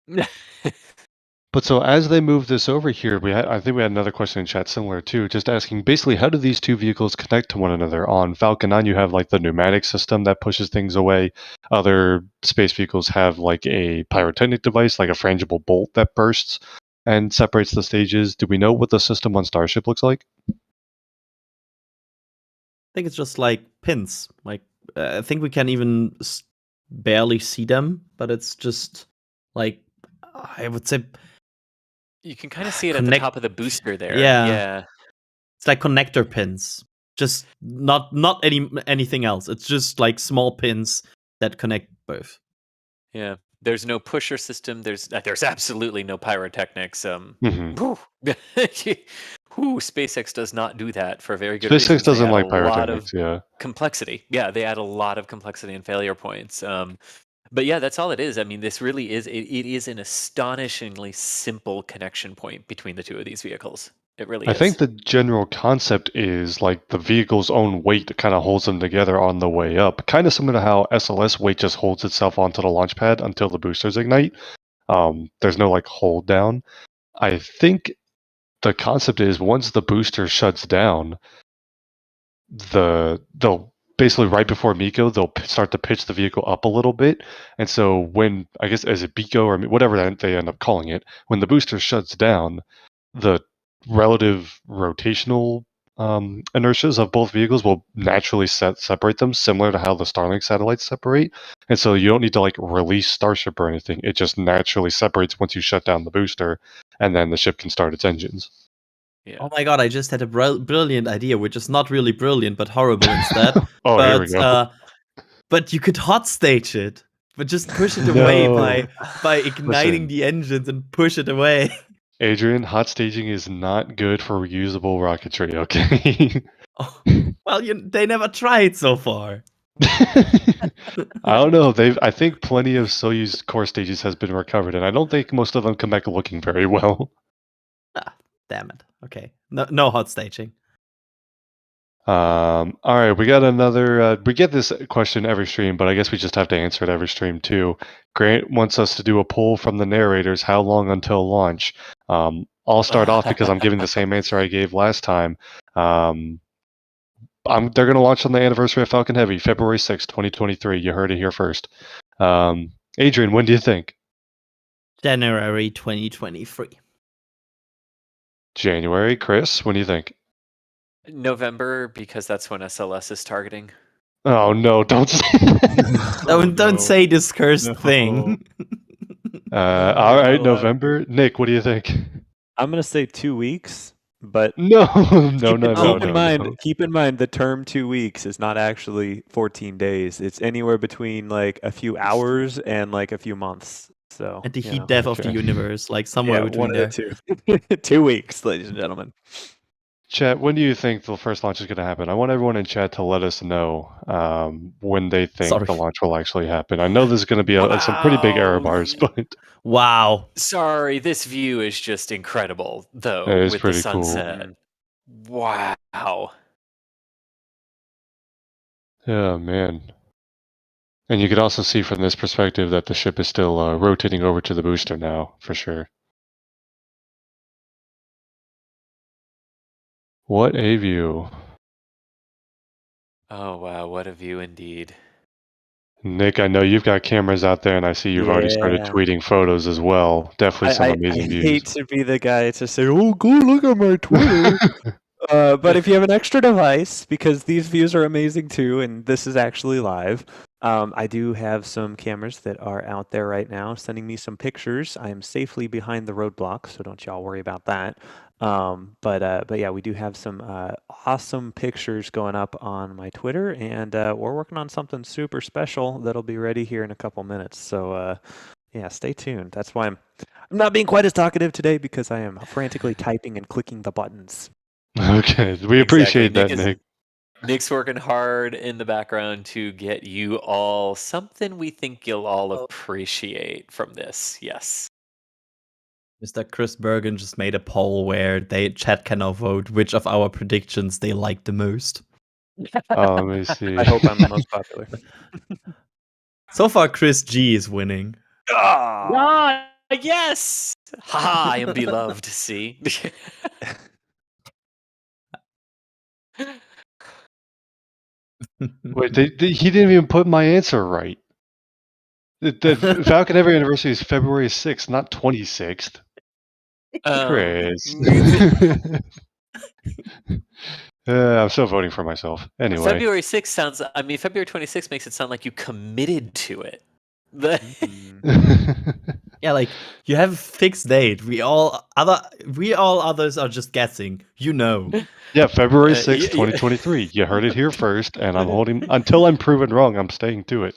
But so as they move this over here, I think we had another question in chat similar too, just asking basically how do these two vehicles connect to one another? On Falcon 9, you have like the pneumatic system that pushes things away. Other space vehicles have like a pyrotechnic device, like a frangible bolt that bursts and separates the stages. Do we know what the system on Starship looks like? I think it's just like pins. Like I think we can even barely see them, but it's just like I would say. You can kind of see it at the top of the booster there. Yeah. It's like connector pins. Just not anything else. It's just like small pins that connect both. Yeah. There's no pusher system. There's absolutely no pyrotechnics. SpaceX does not do that for very good reasons. SpaceX doesn't like pyrotechnics, complexity. Yeah, they add a lot of complexity and failure points. But yeah, that's all it is. I mean, this really is, it is an astonishingly simple connection point between the two of these vehicles. It really is. I think the general concept is like the vehicle's own weight kind of holds them together on the way up. Kind of similar to how SLS weight just holds itself onto the launch pad until the boosters ignite. There's no like hold down. I think the concept is once the booster shuts down, they'll basically right before MECO, they'll start to pitch the vehicle up a little bit. And so when, I guess, as a BECO or whatever they end up calling it, when the booster shuts down, the relative rotational inertias of both vehicles will naturally separate them, similar to how the Starlink satellites separate. And so you don't need to like release Starship or anything. It just naturally separates once you shut down the booster, and then the ship can start its engines. Yeah. Oh my god, I just had a brilliant idea, which is not really brilliant, but horrible instead. Here we go. But you could hot stage it, but just push it away by igniting the engines and push it away. Adrian, hot staging is not good for reusable rocketry, okay? Well, they never tried so far. I don't know. I think plenty of Soyuz core stages has been recovered, and I don't think most of them come back looking very well. Damn it. Okay. No hot staging. All right, we got another. We get this question every stream, but I guess we just have to answer it every stream too. Grant wants us to do a poll from the narrators. How long until launch? I'll start off because I'm giving the same answer I gave last time. They're going to launch on the anniversary of Falcon Heavy, February 6th, 2023. You heard it here first. Adrian, when do you think? January 2023. January. Chris, when do you think? November, because that's when SLS is targeting. Oh no! Don't say. Don't say this cursed No. thing. All right, allowed. November. Nick, what do you think? I'm gonna say 2 weeks, but No, no, no, no, keep in no, mind, no. keep in mind the term 2 weeks is not actually 14 days. It's anywhere between like a few hours and like a few months. So And the you heat know. death of the Okay. universe, like somewhere Yeah, between one there. of the two. 2 weeks, ladies and gentlemen. Chat, when do you think the first launch is going to happen? I want everyone in chat to let us know when they think Sorry. the launch will actually happen. I know there's going to be some pretty big error Wow. bars, but Wow. Sorry, this view is just incredible, though, it is with the pretty cool. sunset. Wow. Yeah, man. And you could also see from this perspective that the ship is still rotating over to the booster now, for sure. What a view. Oh, wow, what a view indeed. Nick, I know you've got cameras out there, and I see you've already started Yeah. tweeting photos as well. Definitely some I amazing views. hate to be the guy to say, "Oh, go look at my Twitter." But if you have an extra device, because these views are amazing too, and this is actually live, I do have some cameras that are out there right now sending me some pictures. I am safely behind the roadblock, so don't y'all worry about that. But yeah, we do have some awesome pictures going up on my Twitter, and we're working on something super special that'll be ready here in a couple minutes. So yeah, stay tuned. That's why I'm not being quite as talkative today, because I am frantically typing and clicking the buttons. Okay, we appreciate that, Nick. Nick's working hard in the background to get you all something we think you'll all appreciate from this. Yes. Mr. Chris Bergen just made a poll where chat can now vote which of our predictions they like the most. Let me see. I hope I'm the most popular. So far, Chris G is winning. Ah, yes. Haha, I am beloved. See. Wait, he didn't even put my answer right. The Falcon Heavy Anniversary is February 6th, not 26th. Chris. I'm still voting for myself. Anyway. February 6th sounds. I mean, February 26th makes it sound like you committed to it. Yeah, like you have a fixed date. We all others are just guessing. You know. Yeah, February 6th, 2023. You heard it here first, and I'm holding until I'm proven wrong. I'm staying to it.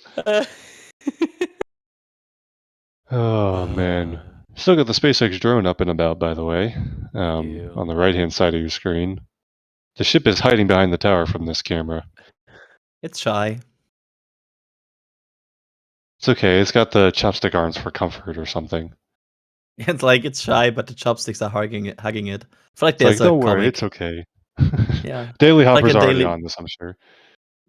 Oh man, still got the SpaceX drone up and about, by the way, on the right-hand side of your screen. The ship is hiding behind the tower from this camera. It's shy. It's okay. It's got the chopstick arms for comfort or something. It's like it's shy, but the chopsticks are hugging it. I feel like It's there's like, don't a worry, comic. it's okay. Yeah. Daily Like Hopper's a already daily- on this, I'm sure.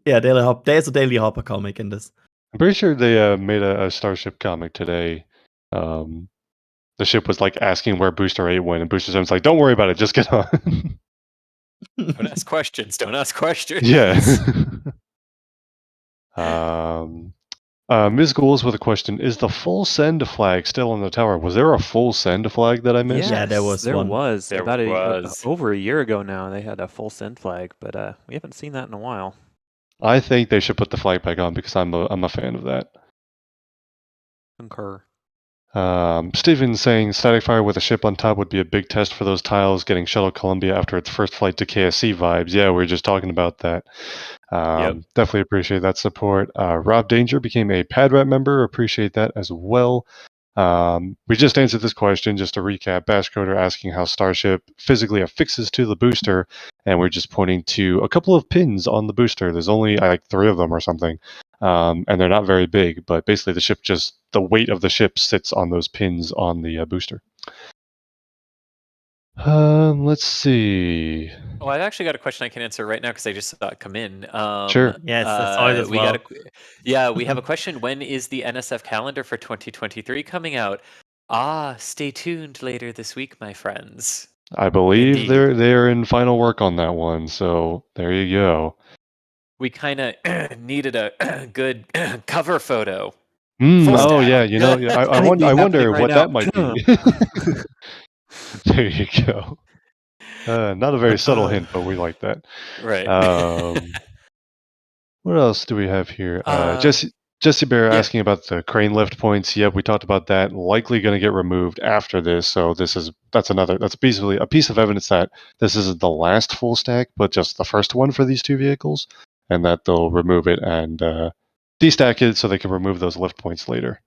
Yeah, Daily Hop. There's a Daily Hopper comic in this. I'm pretty sure they made a Starship comic today. The ship was like asking where Booster 8 went, and Booster 7's like, don't worry about it, just get on. Don't ask questions. Don't ask questions. Yeah. Ms. Ghouls with a question. Is the full send flag still on the tower? Was there a full send flag that I missed? Yeah, there was one. There About was. over a year ago now. They had a full send flag, but we haven't seen that in a while. I think they should put the flag back on because I'm a fan of that. Concur. Steven saying static fire with a ship on top would be a big test for those tiles getting Shuttle Columbia after its first flight to KSC vibes. Yeah, we were just talking about that. Definitely appreciate that support. Rob Danger became a PadRat member. Appreciate that as well. We just answered this question, just to recap. Bashcoder asking how Starship physically affixes to the booster, and we're just pointing to a couple of pins on the booster. There's only like 3 of them or something, and they're not very big, but basically the weight of the ship sits on those pins on the booster. Let's see. Oh, I've actually got a question I can answer right now because I just saw it come in. Sure. Yes, I saw it as well. We have a question. When is the NSF calendar for 2023 coming out? Stay tuned later this week, my friends. I believe Indeed. they're in final work on that one, so there you go. We kind of needed a good cover photo. Oh yeah, you know, I wonder right what now. that might be. There you go. Not a very subtle hint, but we like that. Right. What else do we have here? Uh, Jesse Bear yeah. asking about the crane lift points. Yep, we talked about that. Likely going to get removed after this. So that's basically a piece of evidence that this isn't the last full stack, but just the first one for these two vehicles, and that they'll remove it and destack it so they can remove those lift points later.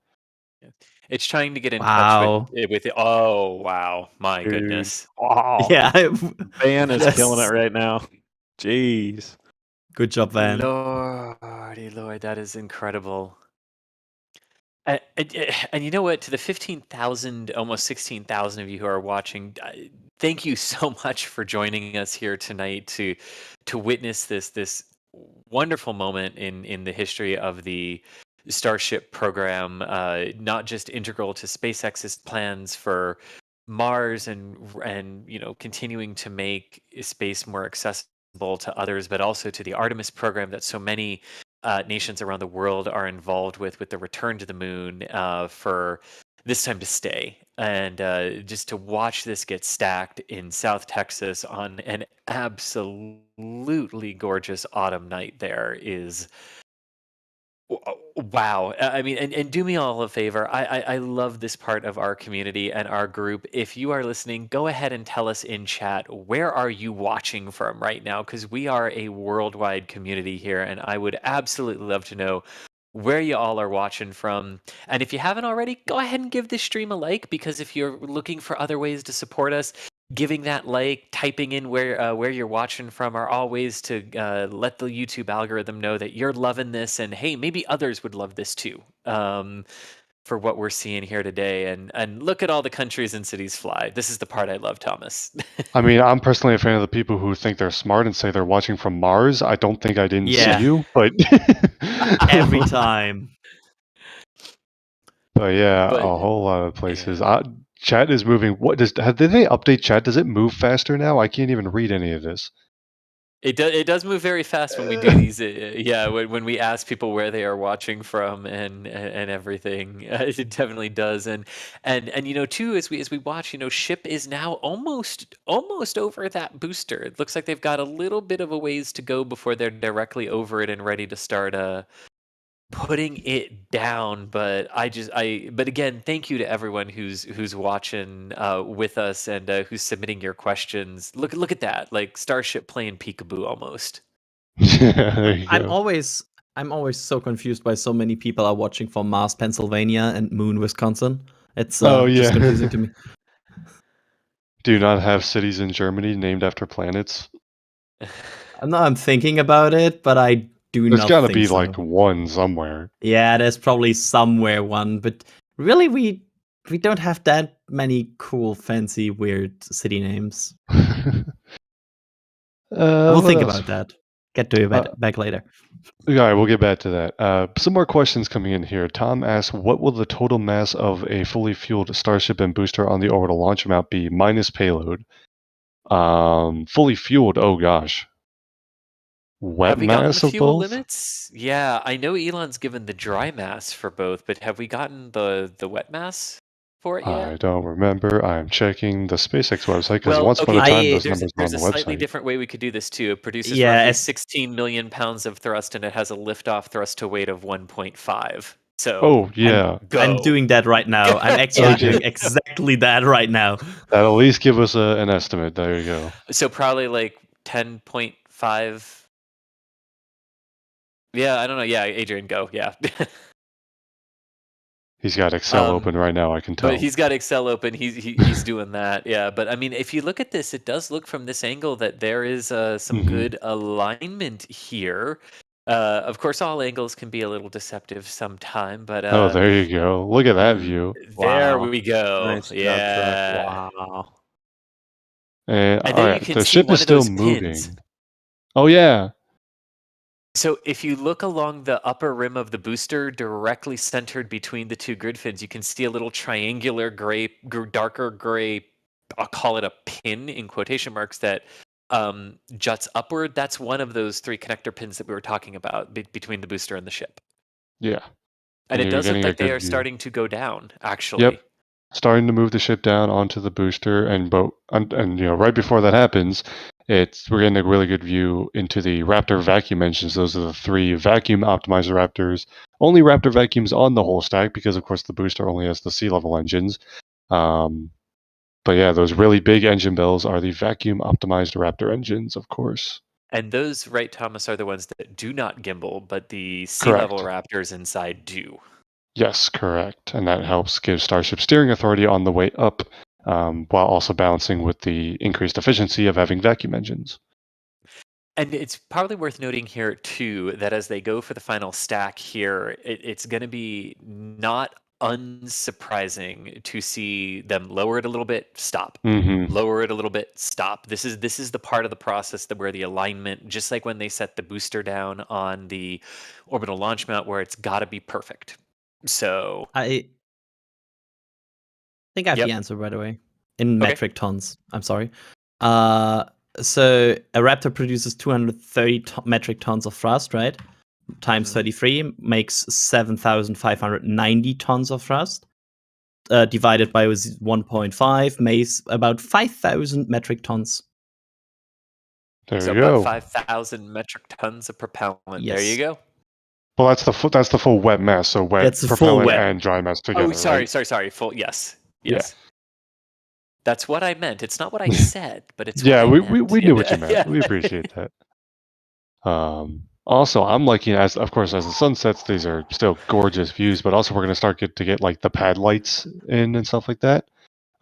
It's trying to get in Wow. touch with it. Oh, wow. My Dude. goodness. Wow. Yeah. Van is That's- killing it right now. Jeez. Good job, Van. Lordy Lord, that is incredible. And you know what? To the 15,000, almost 16,000 of you who are watching, thank you so much for joining us here tonight to witness this wonderful moment in the history of the Starship program. Not just integral to SpaceX's plans for Mars and continuing to make space more accessible to others, but also to the Artemis program that so many nations around the world are involved with the return to the moon for this time to stay. And just to watch this get stacked in South Texas on an absolutely gorgeous autumn night there is wow. I mean, and do me all a favor. I love this part of our community and our group. If you are listening, go ahead and tell us in chat, where are you watching from right now? Because we are a worldwide community here, and I would absolutely love to know where you all are watching from. And if you haven't already, go ahead and give this stream a like, because if you're looking for other ways to support us, giving that like, typing in where you're watching from are all ways to let the YouTube algorithm know that you're loving this, and hey, maybe others would love this too. For what we're seeing here today, and look at all the countries and cities fly. This is the part I love, Thomas. I mean, I'm personally a fan of the people who think they're smart and say they're watching from Mars. I don't think I didn't Yeah. see you, but Every time. But yeah, But- a whole lot of places. Chat is moving. Did they update chat? Does it move faster now? I can't even read any of this. It does move very fast when we do these. When we ask people where they are watching from and everything, it definitely does. And too, as we watch, ship is now almost over that booster. It looks like they've got a little bit of a ways to go before they're directly over it and ready to start putting it down. But but again, thank you to everyone who's watching with us and who's submitting your questions. Look at that, like Starship playing peekaboo almost. There you I'm go. always so confused by so many people are watching from Mars, Pennsylvania and Moon, Wisconsin. It's just confusing to me. Do you not have cities in Germany named after planets? I'm thinking about it, but I do There's not got to think be so. like one somewhere. Yeah, there's probably somewhere one, but really we don't have that many cool, fancy, weird city names. We'll think about that. Get to you back later. Yeah, we'll get back to that. Some more questions coming in here. Tom asks, what will the total mass of a fully fueled Starship and booster on the orbital launch mount be, minus payload? Fully fueled, oh gosh. Wet Have we gotten mass the of fuel both? limits? Yeah, I know Elon's given the dry mass for both, but have we gotten the wet mass for it yet? I don't remember. I'm checking the SpaceX website because Well, once upon a okay, time those there's numbers were on a the slightly website. different way we could do this too. It produces Yeah, roughly as- 16 million pounds of thrust, and it has a liftoff thrust to weight of 1.5. So, Oh, yeah. I'm go. doing that right now. I'm actually Okay. doing exactly that right now. That'll at least give us an estimate. There you go. So probably like 10.5. Yeah, I don't know. Yeah, Adrian, go. Yeah. He's got Excel Um, open right now, I can tell. But he's got Excel open. He's doing that. Yeah. But I mean, if you look at this, it does look from this angle that there is some Mhm. good alignment here. Of course, all angles can be a little deceptive sometime, but Oh, there you go. Look at that Mm. view. there Wow. we go. Nice job, Yeah. Chuck. Wow. And And all then you right, can the see ship one is of still those moving. pins. Oh yeah. So if you look along the upper rim of the booster, directly centered between the two grid fins, you can see a little triangular darker gray, I'll call it a pin in quotation marks, that juts upward. That's one of those three connector pins that we were talking about between the booster and the ship. Yeah. And it you're does look getting a like they good are view. starting to go down, actually. Yep. Starting to move the ship down onto the booster, and right before that happens, we're getting a really good view into the Raptor vacuum engines. Those are the 3 vacuum optimized Raptors. Only Raptor vacuums on the whole stack because, of course, the booster only has the sea level engines. But yeah, those really big engine bells are the vacuum optimized Raptor engines, of course. And those, right, Thomas, are the ones that do not gimbal, but the sea level Raptors inside do. Yes, correct. And that helps give Starship steering authority on the way up, while also balancing with the increased efficiency of having vacuum engines. And it's probably worth noting here, too, that as they go for the final stack here, it's going to be not unsurprising to see them lower it a little bit, stop. Lower it a little bit, stop. This is the part of the process where the alignment, just like when they set the booster down on the orbital launch mount, where it's got to be perfect. So I think I have the answer, by the way, in metric tons. I'm sorry. So a Raptor produces 230 metric tons of thrust, right? Times 33 makes 7,590 tons of thrust. Divided by 1.5 makes about 5,000 metric tons. There so you go. About 5,000 metric tons of propellant. Yes. There you go. Well, that's the full wet mass, so wet That's the propellant full wet. and dry mass together. Oh, sorry, right? sorry. Full, yes. Yeah. That's what I meant. It's not what I said, but it's yeah. what I meant. We knew what you meant. Yeah. We appreciate that. Also, I'm liking as the sun sets, these are still gorgeous views, but also we're going to start to get like the pad lights in and stuff like that.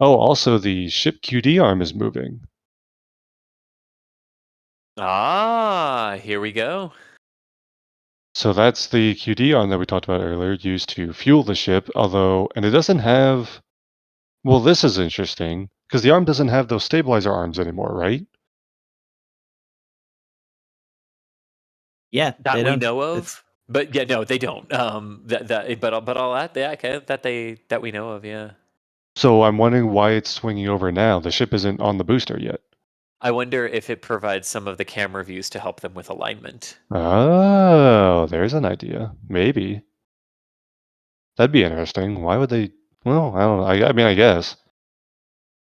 Oh, also the ship QD arm is moving. Here we go. So that's the QD arm that we talked about earlier, used to fuel the ship, and it doesn't have... Well, this is interesting, because the arm doesn't have those stabilizer arms anymore, right? Yeah, that they we don't. know of. But yeah, no, they don't. But all that, yeah, that we know of, yeah. So I'm wondering why it's swinging over now. The ship isn't on the booster yet. I wonder if it provides some of the camera views to help them with alignment. Oh, there's an idea. Maybe. That'd be interesting. Why would they... Well, I don't know. I mean, I guess.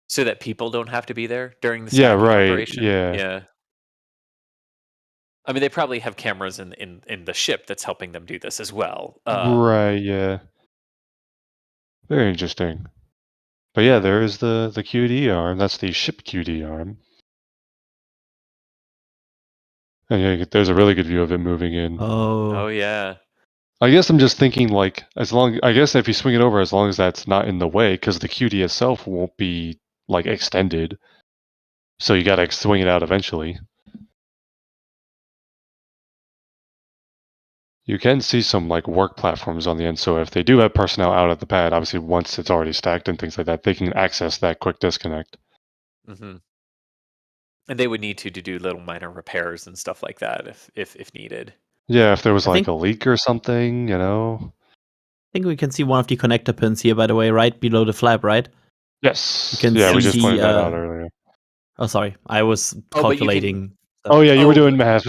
So that people don't have to be there during the Yeah, stacking right. operation? Yeah. Yeah. I mean, they probably have cameras in the ship that's helping them do this as well. Right, yeah. Very interesting. But yeah, there is the QD arm. That's the ship QD arm. And yeah, there's a really good view of it moving in. Oh yeah. I guess I'm just thinking, like, I guess if you swing it over, as long as that's not in the way, because the QD itself won't be, like, extended. So you gotta swing it out eventually. You can see some, like, work platforms on the end, so if they do have personnel out at the pad, obviously once it's already stacked and things like that, they can access that quick disconnect. Mm-hmm. And they would need to do little minor repairs and stuff like that if needed. Yeah, if there was like a leak or something, you know. I think we can see one of the connector pins here, by the way, right below the flap, right? Yes. You can yeah, see we just pointed that out earlier. Oh, sorry, I was calculating. Oh yeah, you were doing math.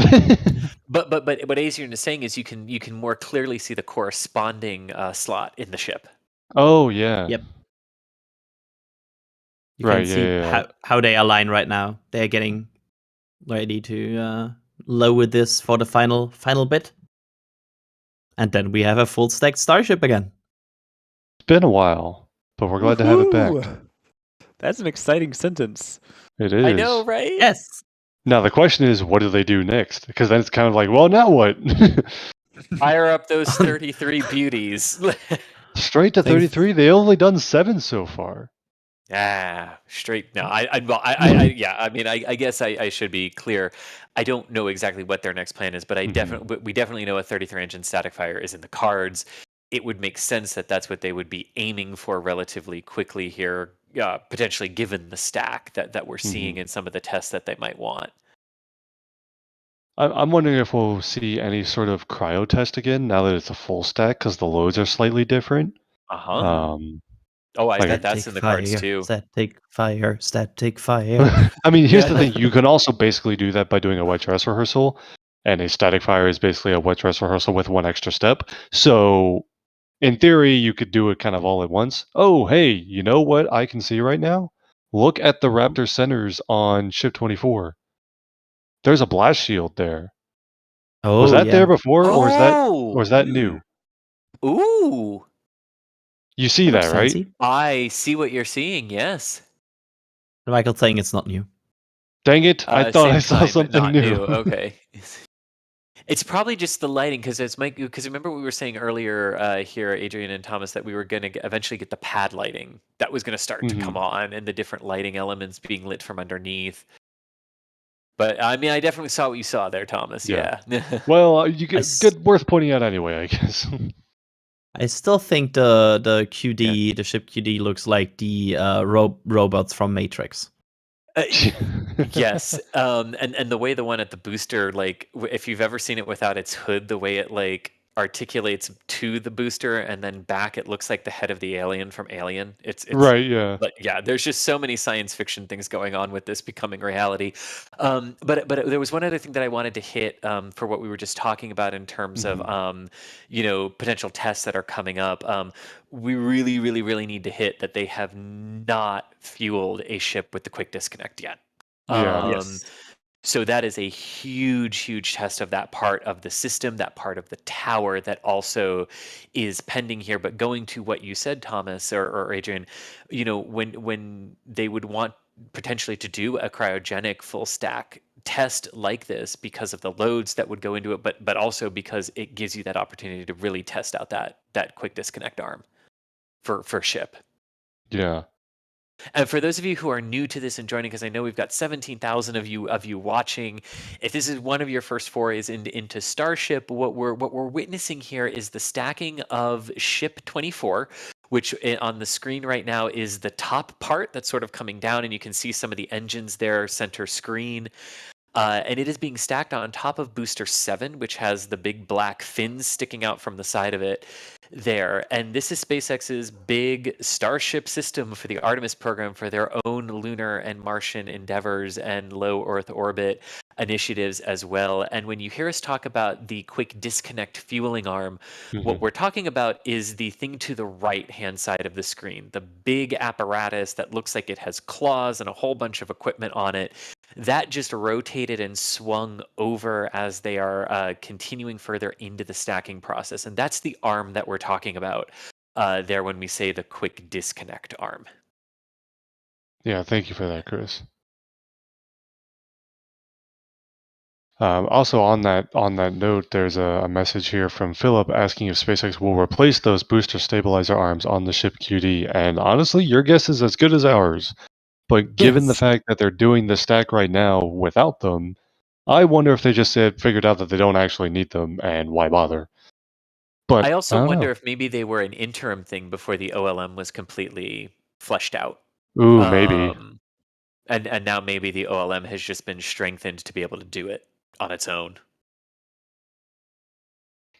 But what Asian is saying is you can more clearly see the corresponding slot in the ship. Oh yeah. Yep. You can see how they align right now. They're getting ready to lower this for the final bit. And then we have a full stacked Starship again. It's been a while, but we're glad to have it back. That's an exciting sentence. It is. I know, right? Yes. Now the question is, what do they do next? Because then it's kind of like, well, now what? Fire up those 33 beauties. Straight to 33. They only done 7 so far. Straight. No, yeah. I mean, I guess I should be clear. I don't know exactly what their next plan is, but we definitely know a 33 engine static fire is in the cards. It would make sense that that's what they would be aiming for relatively quickly here, potentially given the stack that we're seeing in some of the tests that they might want. I'm wondering if we'll see any sort of cryo test again now that it's a full stack, because the loads are slightly different. I bet that's in the cards too. Static fire. I mean, here's the thing. You can also basically do that by doing a wet dress rehearsal, and a static fire is basically a wet dress rehearsal with one extra step. So, in theory, you could do it kind of all at once. Oh, hey, you know what I can see right now? Look at the Raptor centers on Ship 24. There's a blast shield there. Oh, Was that yeah. there before, or is Oh! that new? Ooh! You see That that, looks right? fancy. I see what you're seeing, yes. Michael's saying it's not new. Dang it! I thought I Same saw kind, but something not new. new. Okay. It's probably just the lighting, because remember we were saying earlier here, Adrian and Thomas, that we were going to eventually get the pad lighting that was going to start to come Mhm. on, and the different lighting elements being lit from underneath. But I mean, I definitely saw what you saw there, Thomas. Yeah. Yeah. Well, you I get s- good worth pointing out anyway, I guess. I still think the QD, the ship QD, looks like the robots from Matrix. Yes, and the way the one at the booster, like if you've ever seen it without its hood, the way it like articulates to the booster and then back, it looks like the head of the alien from Alien. It's Right, yeah. but yeah, there's just so many science fiction things going on with this becoming reality. But there was one other thing that I wanted to hit for what we were just talking about in terms of potential tests that are coming up. We really, really, really need to hit that they have not fueled a ship with the quick disconnect yet. Yeah. Yes. So that is a huge, huge test of that part of the system, that part of the tower that also is pending here. But going to what you said, Thomas or Adrian, when they would want potentially to do a cryogenic full stack test like this because of the loads that would go into it, but also because it gives you that opportunity to really test out that quick disconnect arm for ship. Yeah. And for those of you who are new to this and joining, because I know we've got 17,000 of you watching, if this is one of your first forays into Starship, what we're witnessing here is the stacking of Ship 24, which on the screen right now is the top part that's sort of coming down, and you can see some of the engines there, center screen. And it is being stacked on top of Booster 7, which has the big black fins sticking out from the side of it there. And this is SpaceX's big Starship system for the Artemis program for their own lunar and Martian endeavors and low Earth orbit initiatives as well. And when you hear us talk about the quick disconnect fueling arm, what we're talking about is the thing to the right hand side of the screen, the big apparatus that looks like it has claws and a whole bunch of equipment on it. That just rotated and swung over as they are continuing further into the stacking process. And that's the arm that we're talking about there when we say the quick disconnect arm. Yeah, thank you for that, Chris. Also on that note, there's a message here from Philip asking if SpaceX will replace those booster stabilizer arms on the ship QD. And honestly, your guess is as good as ours. But given the Yes. fact that they're doing the stack right now without them, I wonder if they just figured out that they don't actually need them and why bother. But I I also don't wonder know. if maybe they were an interim thing before the OLM was completely fleshed out. Ooh, maybe. And now maybe the OLM has just been strengthened to be able to do it on its own.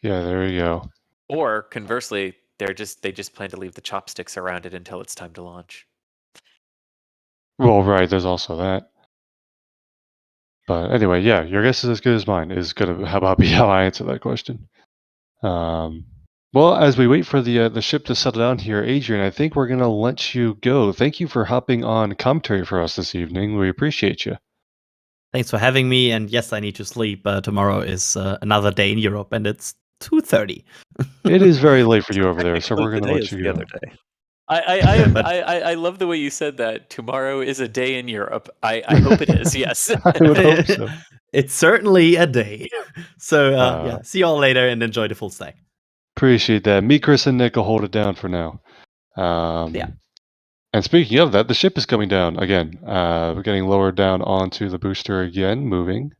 Yeah, there you go. Or conversely, they just plan to leave the chopsticks around it until it's time to launch. Well, right, there's also that. But anyway, yeah, your guess is as good as mine. Is good. How about how I answer that question? Well, as we wait for the ship to settle down here, Adrian, I think we're gonna let you go. Thank you for hopping on commentary for us this evening. We appreciate you. Thanks for having me. And yes, I need to sleep. Tomorrow is another day in Europe, and it's 2:30. It is very late for you over there, so Technically, we're gonna today let is you the go. other day. I love the way you said that. Tomorrow is a day in Europe. I hope it is. Yes. I would hope so. It's certainly a day. So Uh, yeah, see you all later and enjoy the full stack. Appreciate that. Me, Chris, and Nick will hold it down for now. Yeah. And speaking of that, the ship is coming down again. We're getting lowered down onto the booster again, moving.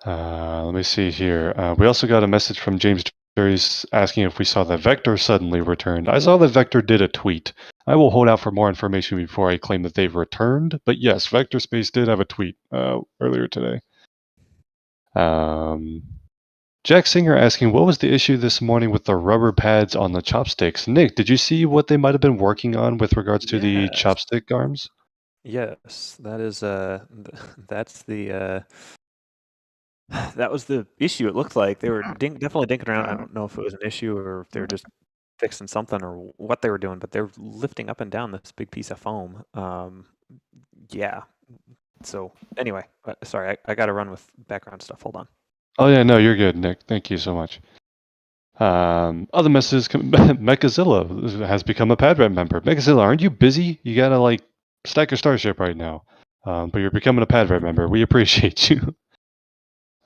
Let me see here. We also got a message from James Jerry's asking if we saw that Vector suddenly returned. I saw that Vector did a tweet. I will hold out for more information before I claim that they've returned. But yes, Vector Space did have a tweet earlier today. Jack Singer asking, what was the issue this morning with the rubber pads on the chopsticks? Nick, did you see what they might have been working on with regards to the Yes. chopstick arms? Yes, that is that's the that was the issue. It looked like they were definitely dinking around. I don't know if it was an issue or if they were just fixing something or what they were doing, but they're lifting up and down this big piece of foam. Yeah. So anyway, sorry, I got to run with background stuff. Hold on. Oh yeah, no, you're good, Nick. Thank you so much. Other messages. Mechazilla has become a PadRep member. Mechazilla, aren't you busy? You gotta like stack your Starship right now. But you're becoming a PadRep member. We appreciate you.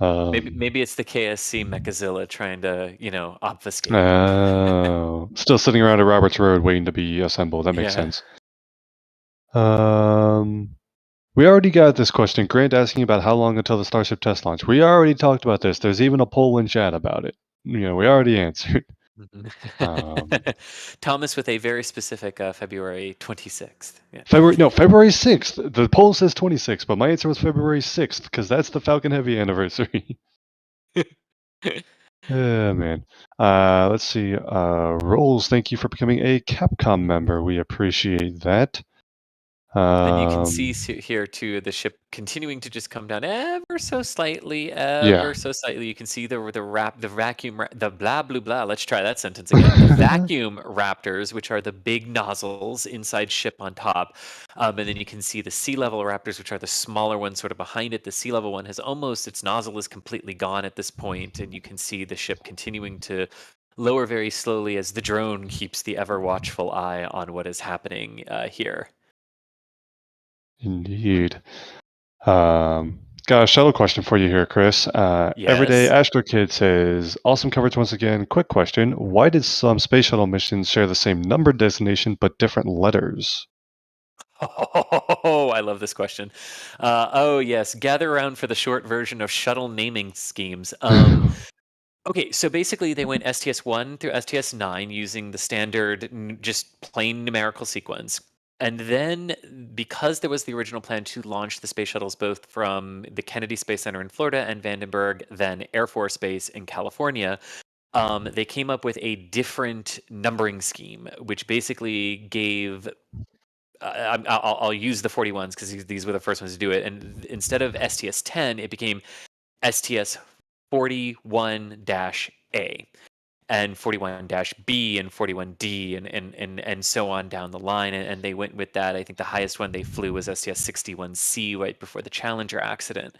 Maybe it's the KSC Mechazilla trying to, obfuscate. Oh, still sitting around at Roberts Road waiting to be assembled. That makes sense. We already got this question. Grant asking about how long until the Starship test launch. We already talked about this. There's even a poll in chat about it. We already answered. Thomas with a very specific February 26th. Yeah. February 6th. The poll says 26th, but my answer was February 6th because that's the Falcon Heavy anniversary. Yeah, man. Let's see. Rolls, thank you for becoming a Capcom member. We appreciate that. And you can see here too the ship continuing to just come down ever so slightly, so slightly. You can see the vacuum, the blah blah blah. Let's try that sentence again. The vacuum raptors, which are the big nozzles inside ship on top, and then you can see the sea level raptors, which are the smaller ones, sort of behind it. The sea level one has almost its nozzle is completely gone at this point, and you can see the ship continuing to lower very slowly as the drone keeps the ever watchful eye on what is happening here. Indeed. Got a shuttle question for you here, Chris. Everyday Astro Kid says, awesome coverage once again. Quick question. Why did some space shuttle missions share the same number designation but different letters? Oh, I love this question. Oh, yes. Gather around for the short version of shuttle naming schemes. Okay, so basically they went STS-1 through STS-9 using the standard, just plain numerical sequence. And then, because there was the original plan to launch the space shuttles both from the Kennedy Space Center in Florida and Vandenberg, then Air Force Base in California, they came up with a different numbering scheme, which basically gave... I'll use the 41s because these were the first ones to do it. And instead of STS-10, it became STS-41-A. And 41-B and 41D and so on down the line. And they went with that. I think the highest one they flew was STS-61C right before the Challenger accident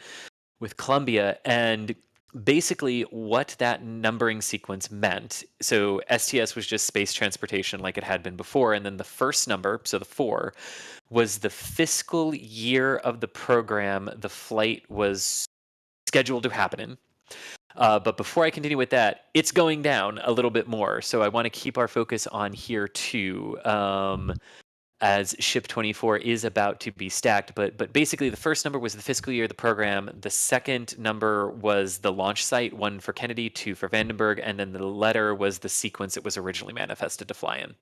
with Columbia. And basically what that numbering sequence meant, so STS was just space transportation like it had been before. And then the first number, so the 4, was the fiscal year of the program the flight was scheduled to happen in. But before I continue with that, it's going down a little bit more. So I want to keep our focus on here too, as Ship 24 is about to be stacked. But basically, the first number was the fiscal year of the program. The second number was the launch site, 1 for Kennedy, 2 for Vandenberg, and then the letter was the sequence it was originally manifested to fly in.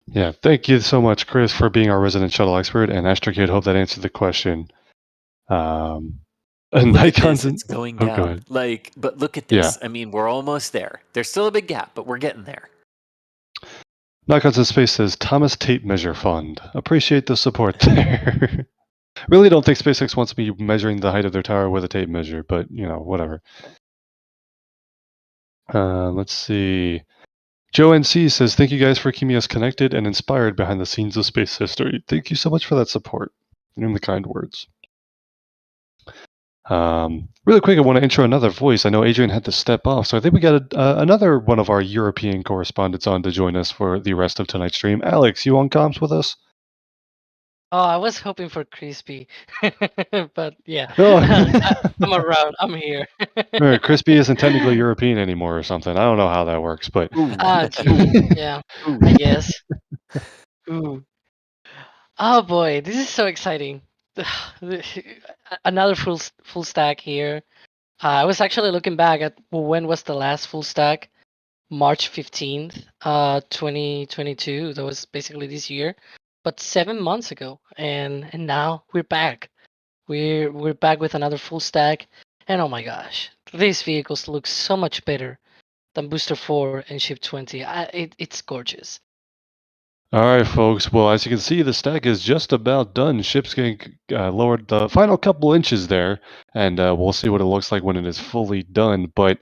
Yeah, thank you so much, Chris, for being our resident shuttle expert. And Astro Kid, hope that answered the question. And it's going down. Go ahead. But look at this. Yeah. I mean, we're almost there. There's still a big gap, but we're getting there. Knockouts in Space says, Thomas Tape Measure Fund. Appreciate the support there. Really don't think SpaceX wants me measuring the height of their tower with a tape measure, but, whatever. Let's see. Joe NC says, thank you guys for keeping us connected and inspired behind the scenes of space history. Thank you so much for that support and the kind words. Really quick, I want to intro another voice. I know Adrian had to step off, so I think we got another one of our European correspondents on to join us for the rest of tonight's stream. Alex, you on comms with us? Oh, I was hoping for Crispy, but yeah, Oh. I'm around. I'm here. Right, Crispy isn't technically European anymore or something. I don't know how that works, but Yeah, I guess. Ooh. Oh boy, this is so exciting. Another full stack here. I was actually looking back at when was the last full stack. March 15th, 2022. That was basically this year, but 7 months ago, and now we're back. We're back with another full stack, and oh my gosh, these vehicles look so much better than Booster 4 and Ship 20. It's gorgeous. All right, folks. Well, as you can see, the stack is just about done. Ship's getting lowered the final couple inches there, and we'll see what it looks like when it is fully done. But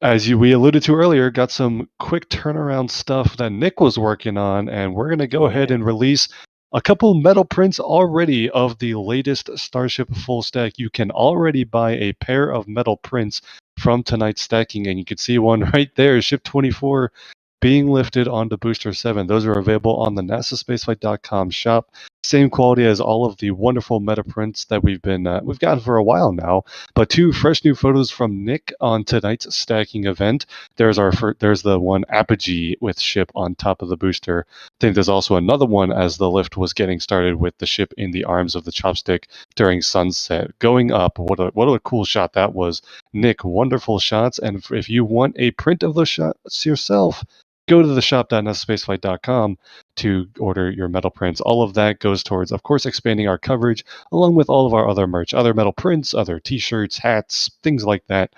as we alluded to earlier, got some quick turnaround stuff that Nick was working on, and we're going to go ahead and release a couple metal prints already of the latest Starship full stack. You can already buy a pair of metal prints from tonight's stacking, and you can see one right there, Ship 24 being lifted onto Booster 7. Those are available on the NASASpaceflight.com shop. Same quality as all of the wonderful meta prints that we've gotten for a while now. But 2 fresh new photos from Nick on tonight's stacking event. There's the one apogee with ship on top of the booster. I think there's also another one as the lift was getting started with the ship in the arms of the chopstick during sunset. Going up, what a cool shot that was. Nick, wonderful shots. And if you want a print of those shots yourself, go to the shop.nasaspaceflight.com to order your metal prints. All of that goes towards, of course, expanding our coverage, along with all of our other merch, other metal prints, other t-shirts, hats, things like that.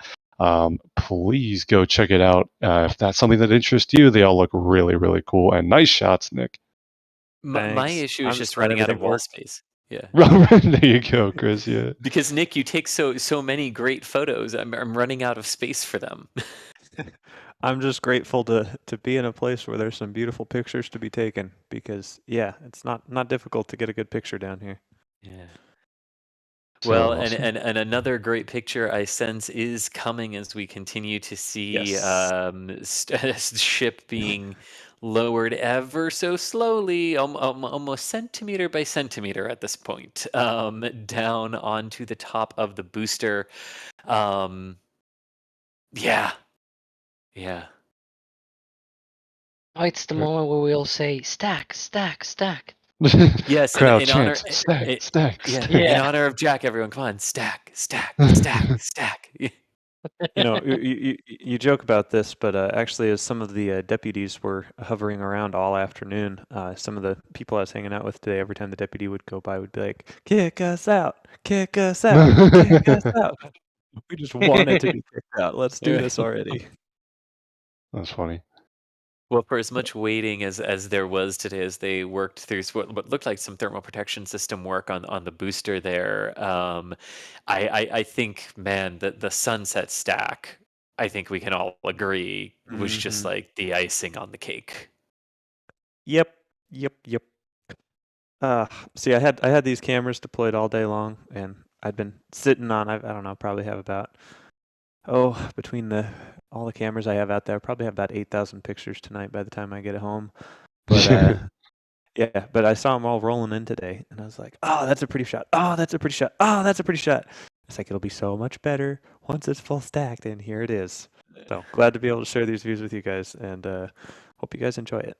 Please go check it out. If that's something that interests you, they all look really, really cool. And nice shots, Nick. My issue is just running out of wall space. Yeah. There you go, Chris. Yeah. Because Nick, you take so many great photos. I'm running out of space for them. I'm just grateful to be in a place where there's some beautiful pictures to be taken, because it's not difficult to get a good picture down here. Yeah. Well, and another great picture I sense is coming as we continue to see ship being lowered ever so slowly, almost centimeter by centimeter at this point, down onto the top of the booster. Yeah. Oh, it's the moment where we all say stack, stack, stack. Yes, Crowd in honor, chants, stack, stack, yeah, stack. in honor of Jack, everyone, come on, stack, stack, stack, stack. You know, you joke about this, but actually, as some of the deputies were hovering around all afternoon, some of the people I was hanging out with today, every time the deputy would go by, would be like, "Kick us out, kick us out, kick us out." We just wanted to be kicked out. Let's do this already. That's funny. Well, for as much waiting as there was today, as they worked through what looked like some thermal protection system work on the booster there, I think, man, the sunset stack, I think we can all agree, was just like the icing on the cake. Yep. See, I had these cameras deployed all day long, and I'd been sitting on, I don't know, probably have about, between all the cameras I have out there, I probably have about 8,000 pictures tonight by the time I get home. But but I saw them all rolling in today, and I was like, "Oh, that's a pretty shot. Oh, that's a pretty shot. Oh, that's a pretty shot." It's like, it'll be so much better once it's full stacked, and here it is. So glad to be able to share these views with you guys, and hope you guys enjoy it.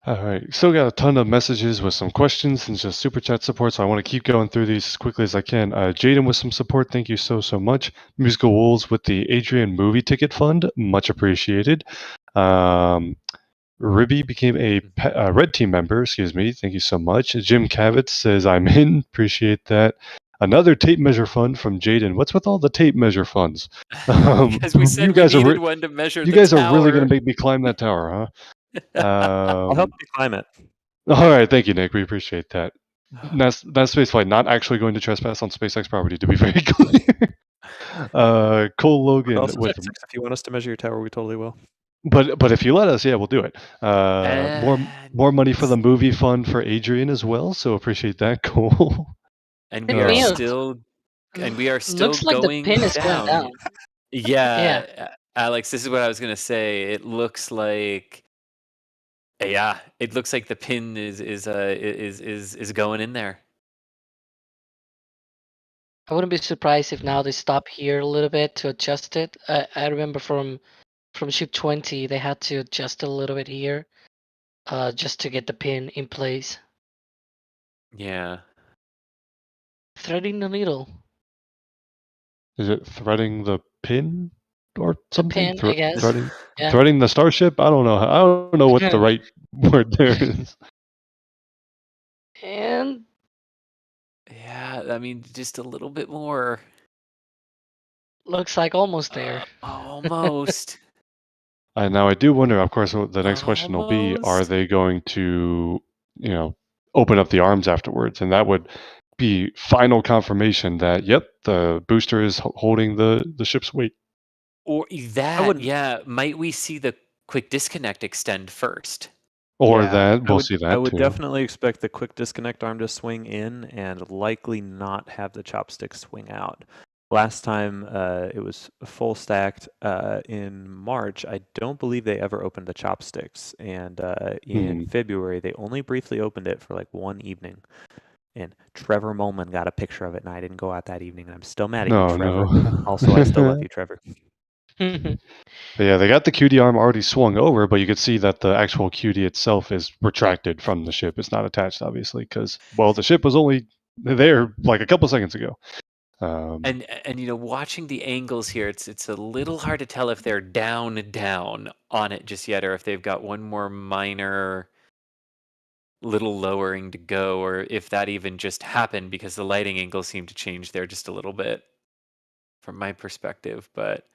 All right, still got a ton of messages with some questions and just super chat support, so I want to keep going through these as quickly as I can. Jaden with some support, thank you so much. Musical Wolves with the Adrian movie ticket fund, much appreciated. Ribby became a red team member, excuse me, thank you so much. Jim Cavett says, I'm in, appreciate that. Another tape measure fund from Jaden. What's with all the tape measure funds? Because we said we needed one to measure the tower. You guys are really going to make me climb that tower, huh? I'll help you climb it. All right, thank you, Nick. We appreciate that. That's spaceflight, not actually going to trespass on SpaceX property, to be very clear. Cole Logan Also, with. if you want us to measure your tower, we totally will. But if you let us, yeah, we'll do it. More money for the movie fund for Adrian as well. So appreciate that, Cole. And we are still Looks like going the pin is going down. Yeah, Alex, this is what I was gonna say. It looks like, it looks like the pin is going in there. I wouldn't be surprised if now they stop here a little bit to adjust it. I remember from ship 20 they had to adjust it a little bit here, just to get the pin in place. Yeah. Threading the needle. Is it threading the pin or something? The pin, I guess. Threading the Starship? I don't know. I don't know what the right word there is. And yeah, I mean, just a little bit more. Looks like almost there. Almost. Now I do wonder. Of course, the next question will be: are they going to, open up the arms afterwards? And that would be final confirmation that, yep, the booster is holding the ship's weight. Or that, wouldn't- yeah. Might we see the quick disconnect extend first? Or Yeah, that, I we'll would, see I that would too. definitely expect the quick disconnect arm to swing in and likely not have the chopsticks swing out. Last time it was full stacked in March, I don't believe they ever opened the chopsticks. And in February, they only briefly opened it for like one evening. And Trevor Molman got a picture of it, and I didn't go out that evening. And I'm still mad at you, No, Trevor. no. Also, I still love you, Trevor. But yeah, they got the QD arm already swung over, but you could see that the actual QD itself is retracted from the ship. It's not attached, obviously, because, well, the ship was only there like a couple seconds ago. And watching the angles here, it's a little hard to tell if they're down on it just yet, or if they've got one more minor little lowering to go, or if that even just happened because the lighting angles seem to change there just a little bit from my perspective. But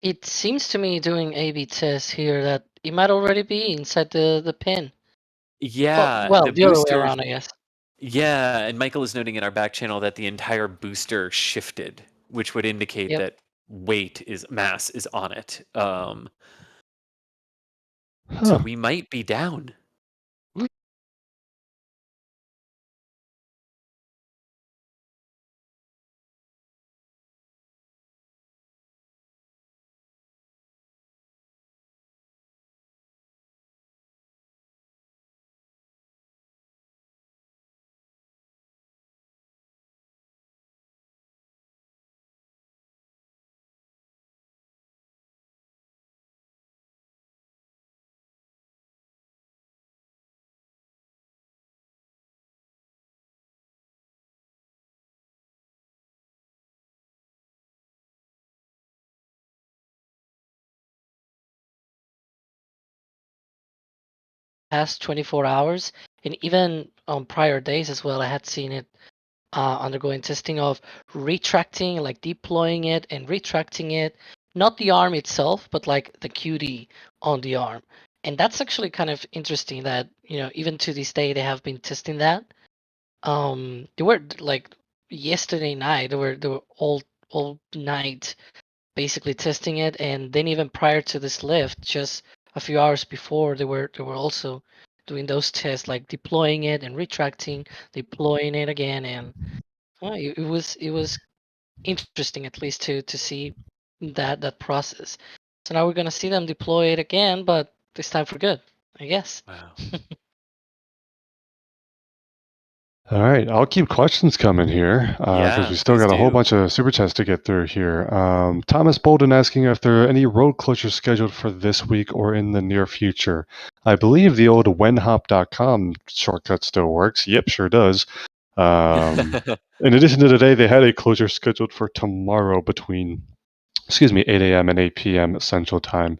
It seems to me doing A/B tests here that it might already be inside the pin. yeah, Well, the the other way booster. around, I guess. Yeah, and Michael is noting in our back channel that the entire booster shifted, which would indicate Yep. that mass is on it. So we might be down. Past 24 hours, and even on prior days as well, I had seen it undergoing testing of retracting, like deploying it and retracting it. Not the arm itself, but like the QD on the arm. And that's actually kind of interesting that, even to this day, they have been testing that. They were like yesterday night, they were all night basically testing it, and then even prior to this lift, just a few hours before, they were also doing those tests, like deploying it and retracting, deploying it again, and it was interesting at least to see that process. So now we're gonna see them deploy it again, but this time for good, I guess. Wow. All right, I'll keep questions coming here because Yeah, we still please got a whole do. bunch of super chats to get through here. Thomas Bolden asking if there are any road closures scheduled for this week or in the near future. I believe the old whenhop.com shortcut still works. Yep, sure does. In addition to today, they had a closure scheduled for tomorrow between, 8 a.m. and 8 p.m. Central Time.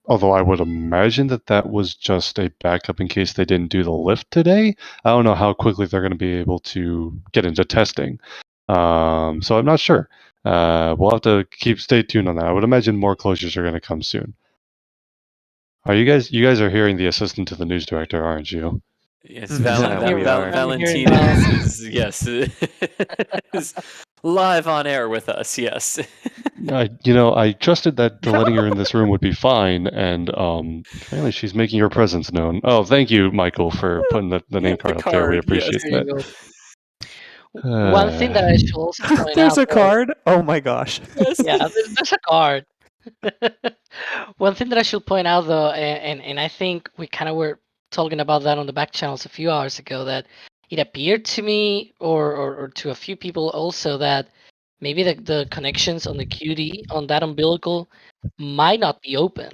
Although I would imagine that was just a backup in case they didn't do the lift today. I don't know how quickly they're going to be able to get into testing. So I'm not sure. We'll have to stay tuned on that. I would imagine more closures are going to come soon. Are you guys are hearing the assistant to the news director, aren't you? Yes, We are. Valentina is live on air with us. Yes. I trusted that letting her in this room would be fine, and apparently she's making her presence known. Oh, thank you, Michael, for putting the name card up there. We appreciate There you that. go. One thing that I should also point There's out, a card. Oh my gosh. yeah, there's a card. One thing that I should point out though, and I think we kind of were talking about that on the back channels a few hours ago, that it appeared to me or to a few people also that maybe the connections on the QD on that umbilical might not be open.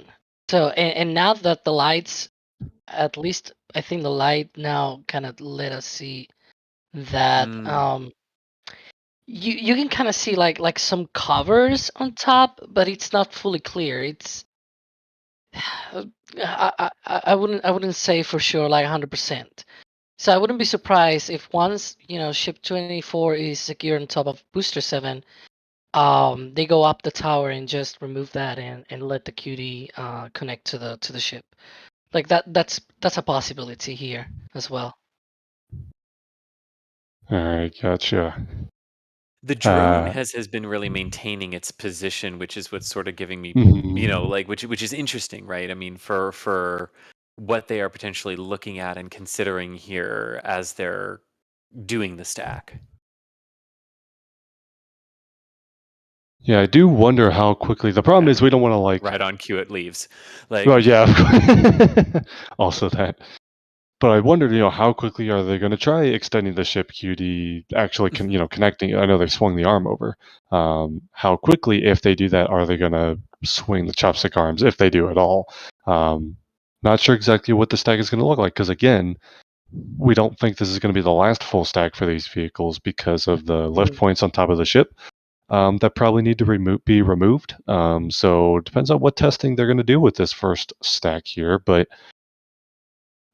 So and now that the lights, at least I think the light now kind of let us see that you can kind of see like some covers on top, but it's not fully clear. It's I wouldn't say for sure like 100%. So I wouldn't be surprised if once ship 24 is secure on top of booster 7, they go up the tower and just remove that and let the QD connect to the ship. Like that's a possibility here as well. All right, gotcha. The drone Uh, has been really maintaining its position, which is what's sort of giving me, mhm. like which is interesting, right? I mean, for what they are potentially looking at and considering here as they're doing the stack. Yeah, I do wonder how quickly. The problem is we don't want to like. Right on cue it leaves. Like, Well, yeah, of course. Also that. But I wondered, how quickly are they going to try extending the ship QD, actually, connecting? I know they swung the arm over. How quickly, if they do that, are they going to swing the chopstick arms, if they do at all? Not sure exactly what the stack is going to look like, because again, we don't think this is going to be the last full stack for these vehicles because of the lift points on top of the ship that probably need to be removed. So it depends on what testing they're going to do with this first stack here, but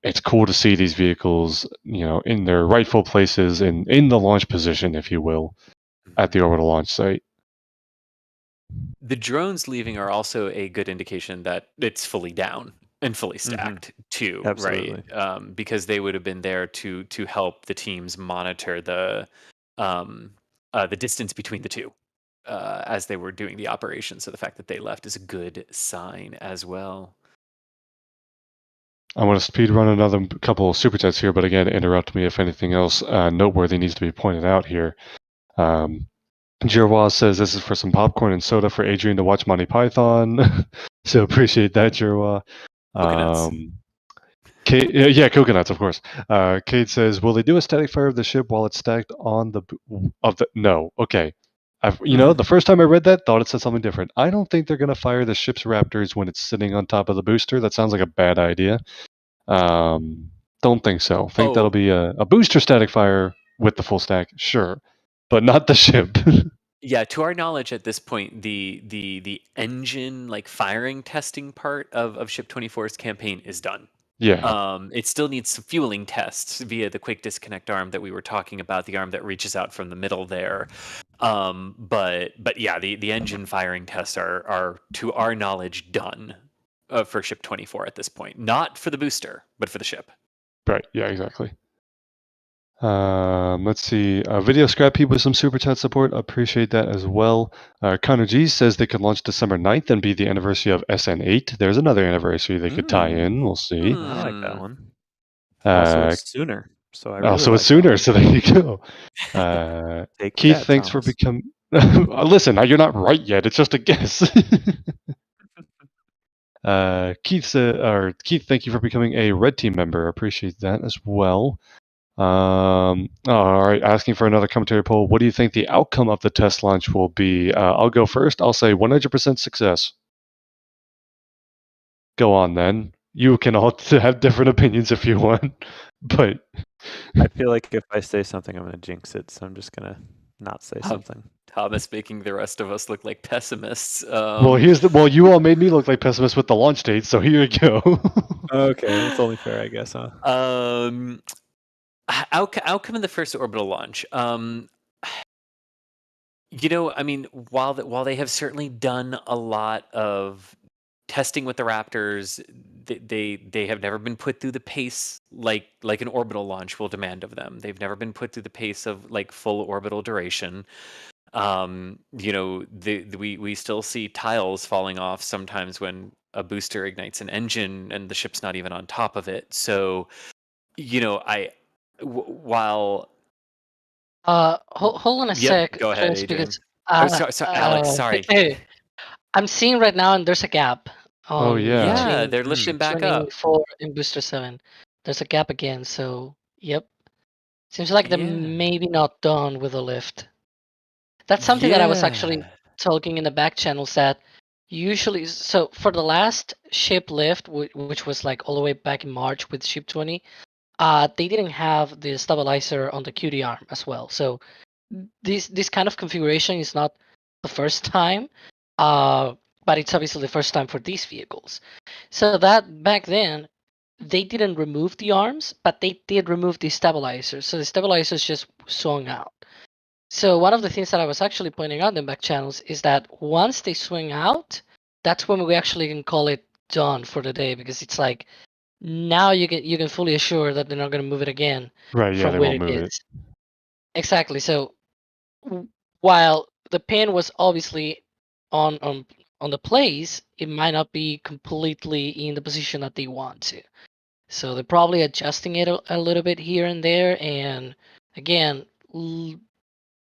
it's cool to see these vehicles, in their rightful places and in the launch position, if you will, at the orbital launch site. the drones leaving are also a good indication that it's fully down and fully stacked too, Absolutely. right? Because they would have been there to help the teams monitor the distance between the two as they were doing the operation. So the fact that they left is a good sign as well. I want to speed run another couple of super chats here, but again, interrupt me if anything else noteworthy needs to be pointed out here. Jirwa says this is for some popcorn and soda for Adrian to watch Monty Python. So appreciate that, Jirwa. Coconuts. Kate, yeah, coconuts, of course. Kate says, "Will they do a static fire of the ship while it's stacked on the No, okay. The first time I read that, thought it said something different. I don't think they're gonna fire the ship's Raptors when it's sitting on top of the booster. That sounds like a bad idea. Don't think so. Think that'll be a booster static fire with the full stack, sure, but not the ship." Yeah, to our knowledge at this point, the engine like firing testing part of Ship 24's campaign is done. Yeah. It still needs some fueling tests via the quick disconnect arm that we were talking about, the arm that reaches out from the middle there. But yeah, the engine firing tests are to our knowledge done for Ship 24 at this point. Not for the booster, but for the ship. Right. Yeah. Exactly. Let's see. Video Scrap Heap with some super chat support. Appreciate that as well. Connor G says they could launch December 9th and be the anniversary of SN8. There's another anniversary they could tie in. We'll see. I like that one. Also, it's sooner. So I really so like it's sooner. So there you go. Keith, that, thanks for Thomas. becoming. Listen, you're not right yet. It's just a guess. Keith, thank you for becoming a Red Team member. Appreciate that as well. All right, asking for another commentary poll. What do you think the outcome of the test launch will be? I'll go first. I'll say 100% success. Go on then. You can all have different opinions if you want, but I feel like if I say something, I'm going to jinx it, so I'm just going to not say something. Thomas making the rest of us look like pessimists. Well, you all made me look like pessimists with the launch date, so here you go. Okay, that's only fair, I guess, huh? Outcome of the first orbital launch. I mean, while they have certainly done a lot of testing with the Raptors, they have never been put through the pace like an orbital launch will demand of them. They've never been put through the pace of like full orbital duration. We still see tiles falling off sometimes when a booster ignites an engine and the ship's not even on top of it. So, while hold on a sec. Go ahead, Folks, Adrian. because sorry, Alex. Sorry. Hey, I'm seeing right now, and there's a gap. Oh, yeah. Yeah, they're lifting back up. 24 and Booster 7. There's a gap again, so yep. Seems like they're maybe not done with the lift. That's something that I was actually talking in the back channels that usually, so for the last ship lift, which was like all the way back in March with Ship 20, they didn't have the stabilizer on the QD arm as well. So this kind of configuration is not the first time, but it's obviously the first time for these vehicles. So that back then, they didn't remove the arms, but they did remove the stabilizers. So the stabilizers just swung out. So one of the things that I was actually pointing out in the back channels is that once they swing out, that's when we actually can call it done for the day, because it's like now you can fully assure that they're not going to move it again. Right, yeah, from they where won't move it. Exactly. So while the pin was obviously on the place, it might not be completely in the position that they want to. So they're probably adjusting it a little bit here and there, and again,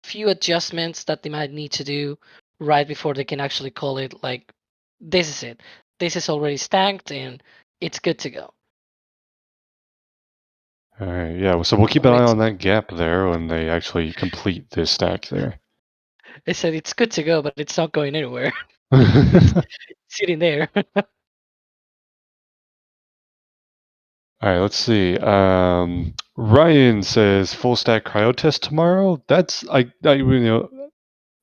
few adjustments that they might need to do right before they can actually call it like, this is it. This is already stacked and it's good to go. All right, yeah. So we'll keep an eye on that gap there when they actually complete this stack there. I said it's good to go, but it's not going anywhere. It's sitting there. All right, let's see. Ryan says full stack cryo test tomorrow. That's I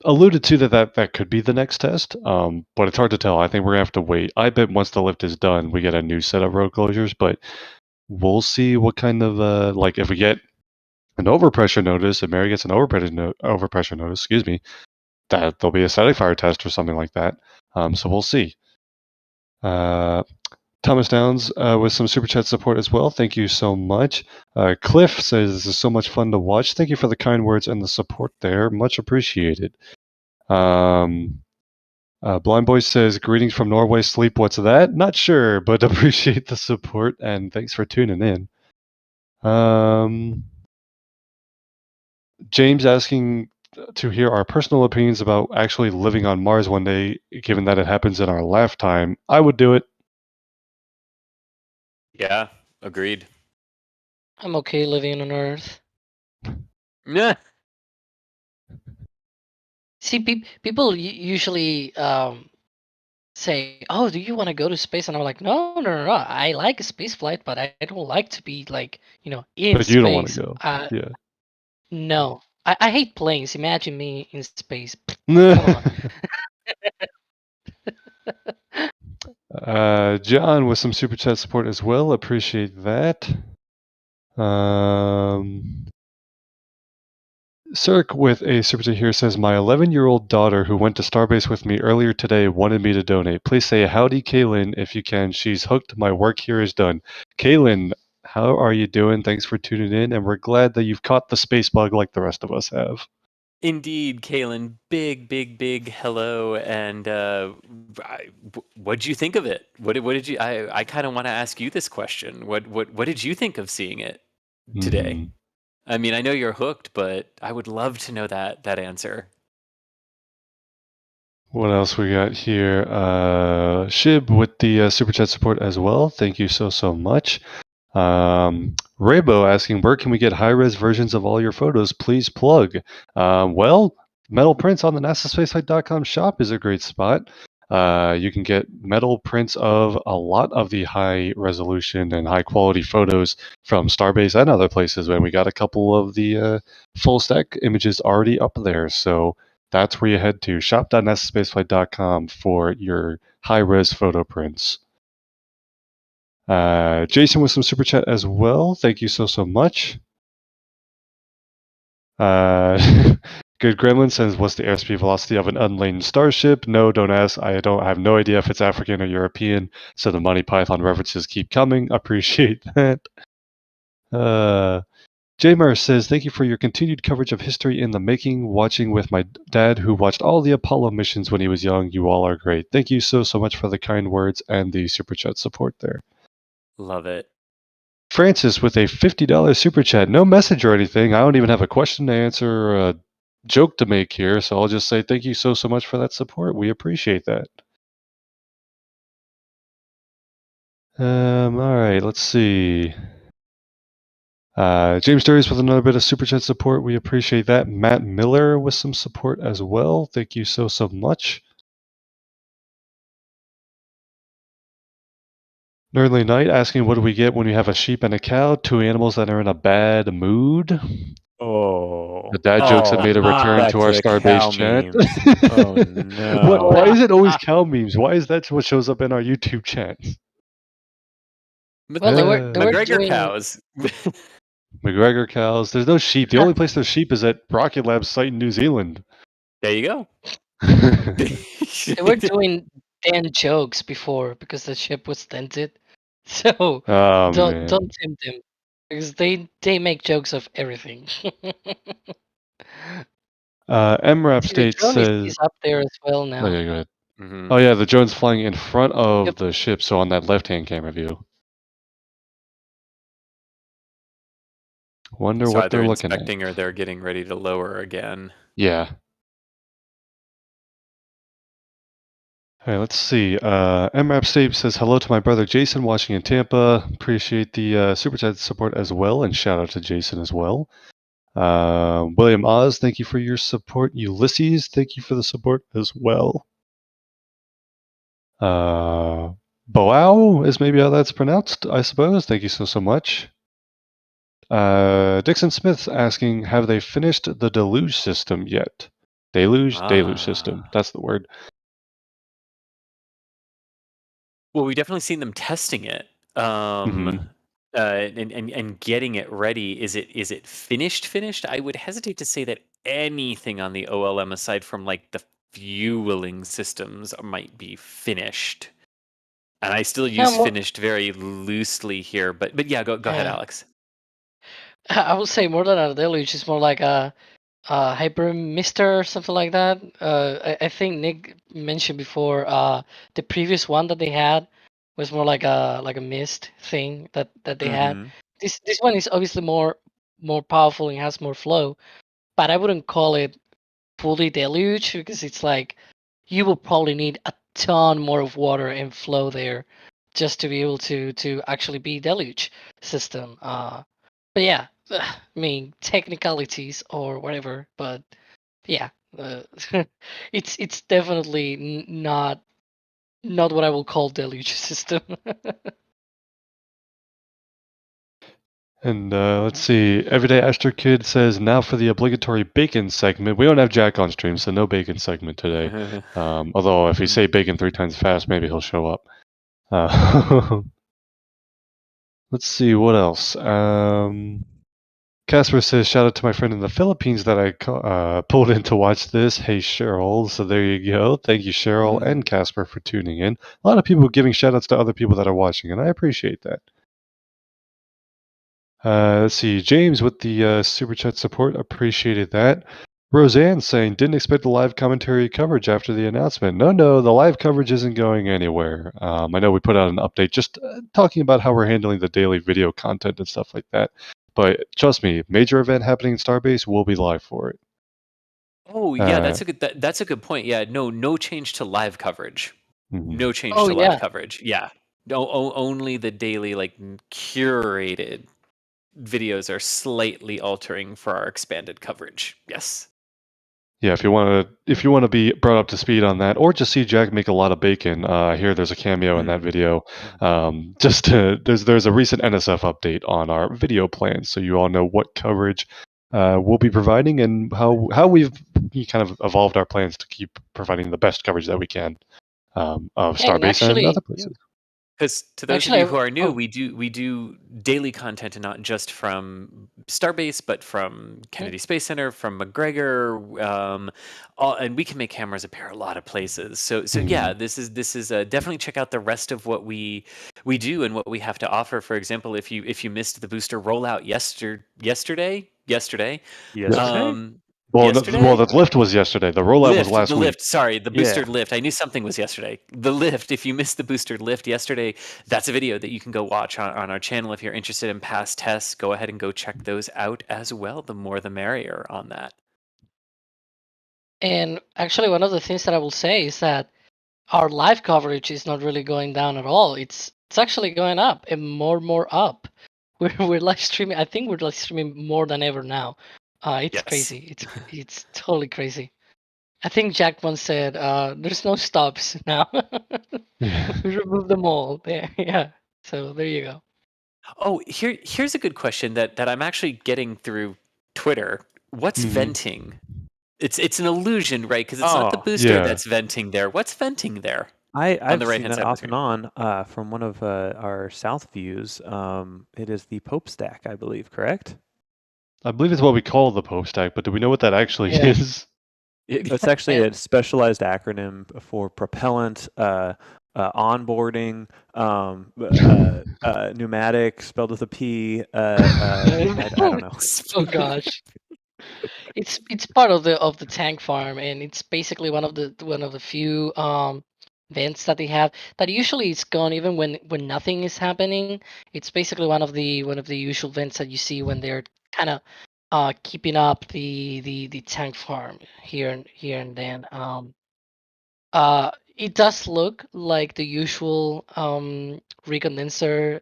alluded to that could be the next test. But it's hard to tell. I think we're gonna have to wait. I bet once the lift is done, we get a new set of road closures. But we'll see what kind of like if we get an overpressure notice, if Mary gets an overpressure notice, excuse me, that there'll be a static fire test or something like that. So we'll see. Thomas Downs with some super chat support as well. Thank you so much. Cliff says this is so much fun to watch. Thank you for the kind words and the support there. Much appreciated. Blind Boy says greetings from Norway. Sleep, what's that? Not sure, but appreciate the support and thanks for tuning in. James asking to hear our personal opinions about actually living on Mars one day, given that it happens in our lifetime. I would do it. Yeah, agreed. I'm okay living on Earth. Yeah. See, people usually say, "Oh, do you want to go to space?" And I'm like, "No. I like space flight, but I don't like to be like, in But space." you don't want to go. Yeah. No, I hate planes. Imagine me in space. Come on. John with some super chat support as well. Appreciate that. Cirque with a super chat here says, my 11-year-old daughter who went to Starbase with me earlier today wanted me to donate. Please say howdy, Kaylin, if you can. She's hooked. My work here is done. Kaylin, how are you doing? Thanks for tuning in, and we're glad that you've caught the space bug like the rest of us have. Indeed, Kaylin, big hello, and what'd you think of it? What did you? I kind of want to ask you this question. What did you think of seeing it today? Mm-hmm. I mean, I know you're hooked, but I would love to know that answer. What else we got here? Shib with the super chat support as well. Thank you so much. Raybo asking, where can we get high-res versions of all your photos? Please plug. Well, metal prints on the NASASpaceflight.com shop is a great spot. You can get metal prints of a lot of the high resolution and high quality photos from Starbase and other places. And we got a couple of the full stack images already up there. So that's where you head to, shop.nasaspaceflight.com for your high res photo prints. Jason with some super chat as well. Thank you so much. Good Gremlin says, what's the airspeed velocity of an unladen starship? No, don't ask. I have no idea if it's African or European, so the Monty Python references keep coming. Appreciate that. Jamar says, thank you for your continued coverage of history in the making. Watching with my dad, who watched all the Apollo missions when he was young. You all are great. Thank you so much for the kind words and the super chat support there. Love it. Francis with a $50 super chat. No message or anything. I don't even have a question to answer or a joke to make here, so I'll just say thank you so much for that support. We appreciate that. All right, let's see. James Durius with another bit of super chat support. We appreciate that. Matt Miller with some support as well. Thank you so much. Nerdly Knight asking, what do we get when we have a sheep and a cow? Two animals that are in a bad mood. Oh. The dad jokes have made a return to our Starbase chat. Oh no. Why is it always cow memes? Why is that what shows up in our YouTube chat? Well, they were McGregor doing... cows. McGregor cows. There's no sheep. The only place there's sheep is at Rocket Lab site in New Zealand. There you go. They were doing Dan jokes before because the ship was dented. So don't tempt them because they make jokes of everything. MRAP See, the State drone says. is up there as well Oh now. yeah, go ahead. Mhm. Oh yeah, the drone's flying in front of Yep. the ship, so on that left-hand camera view. Wonder So what either they're looking at. inspecting or they're getting ready to lower again. Yeah. All right, let's see. MRAP State says hello to my brother Jason watching in Tampa. Appreciate the super chat support as well, and shout out to Jason as well. William Oz, thank you for your support. Ulysses, thank you for the support as well. Boao is maybe how that's pronounced, I suppose. Thank you so much. Dixon Smith asking, have they finished the deluge system yet? Deluge system. That's the word. Well, we've definitely seen them testing it. Mhm. And getting it ready. Is it finished? I would hesitate to say that anything on the OLM aside from like the fueling systems might be finished. And I still Yeah, use finished very loosely here, but yeah, go ahead, Yeah. Alex. I would say more than a deluge, it's more like a hyper mister or something like that. I think Nick mentioned before the previous one that they had was more like a mist thing that they had. Mhm. This one is obviously more powerful and has more flow, but I wouldn't call it fully deluge because it's like you will probably need a ton more of water and flow there just to be able to actually be deluge system. But yeah, I mean technicalities or whatever. But yeah, it's definitely not what I will call deluge system. And let's see. Everyday Astro Kid says, now for the obligatory bacon segment. We don't have Jack on stream, so no bacon segment today. Although if we say bacon 3 times fast, maybe he'll show up. Let's see, what else? Casper says, shout out to my friend in the Philippines that I pulled in to watch this. Hey, Cheryl. So there you go. Thank you, Cheryl and Casper, for tuning in. A lot of people giving shout outs to other people that are watching, and I appreciate that. Let's see. James with the super chat support. Appreciated that. Roseanne saying, didn't expect the live commentary coverage after the announcement. No, the live coverage isn't going anywhere. I know we put out an update just talking about how we're handling the daily video content and stuff like that. But trust me, major event happening in Starbase, we'll be live for it. Oh yeah, that's a good point. Yeah, no change to live coverage. No change to live coverage. Yeah, only the daily like curated videos are slightly altering for our expanded coverage. Yes. Yeah, if you want to be brought up to speed on that, or just see Jack make a lot of bacon, I hear there's a cameo in that video. There's a recent NSF update on our video plans, so you all know what coverage we'll be providing and how we've kind of evolved our plans to keep providing the best coverage that we can of Starbase and other places. Because to those of you who are new, we do daily content, and not just from Starbase, but from Kennedy Space Center, from McGregor, and we can make cameras appear a lot of places. So yeah, this is definitely check out the rest of what we do and what we have to offer. For example, if you missed the booster rollout yesterday. Well, the lift was yesterday. The rollout was last week. Lift. Sorry, the boostered lift. I knew something was yesterday. The lift. If you missed the boostered lift yesterday, that's a video that you can go watch on our channel. If you're interested in past tests, go ahead and go check those out as well. The more the merrier on that. And actually, one of the things that I will say is that our live coverage is not really going down at all. It's actually going up and more up. We're live streaming. I think we're live streaming more than ever now. It's crazy. It's totally crazy. I think Jack once said, "There's no stops now. We removed them all." There, yeah. So there you go. Oh, here's a good question that I'm actually getting through Twitter. What's venting? It's an illusion, right? Because it's not the booster that's venting there. What's venting there? I've seen that off and on from one of our south views. It is the Pope stack, I believe. Correct? I believe it's what we call the Pope stack, but do we know what that actually is? It's actually a specialized acronym for propellant, onboarding, pneumatic, spelled with a P. I don't know. Oh gosh. It's part of the tank farm, and it's basically one of the few vents that they have that usually it's gone even when nothing is happening. It's basically one of the usual vents that you see when they're kind of keeping up the tank farm here and then. It does look like the usual recondenser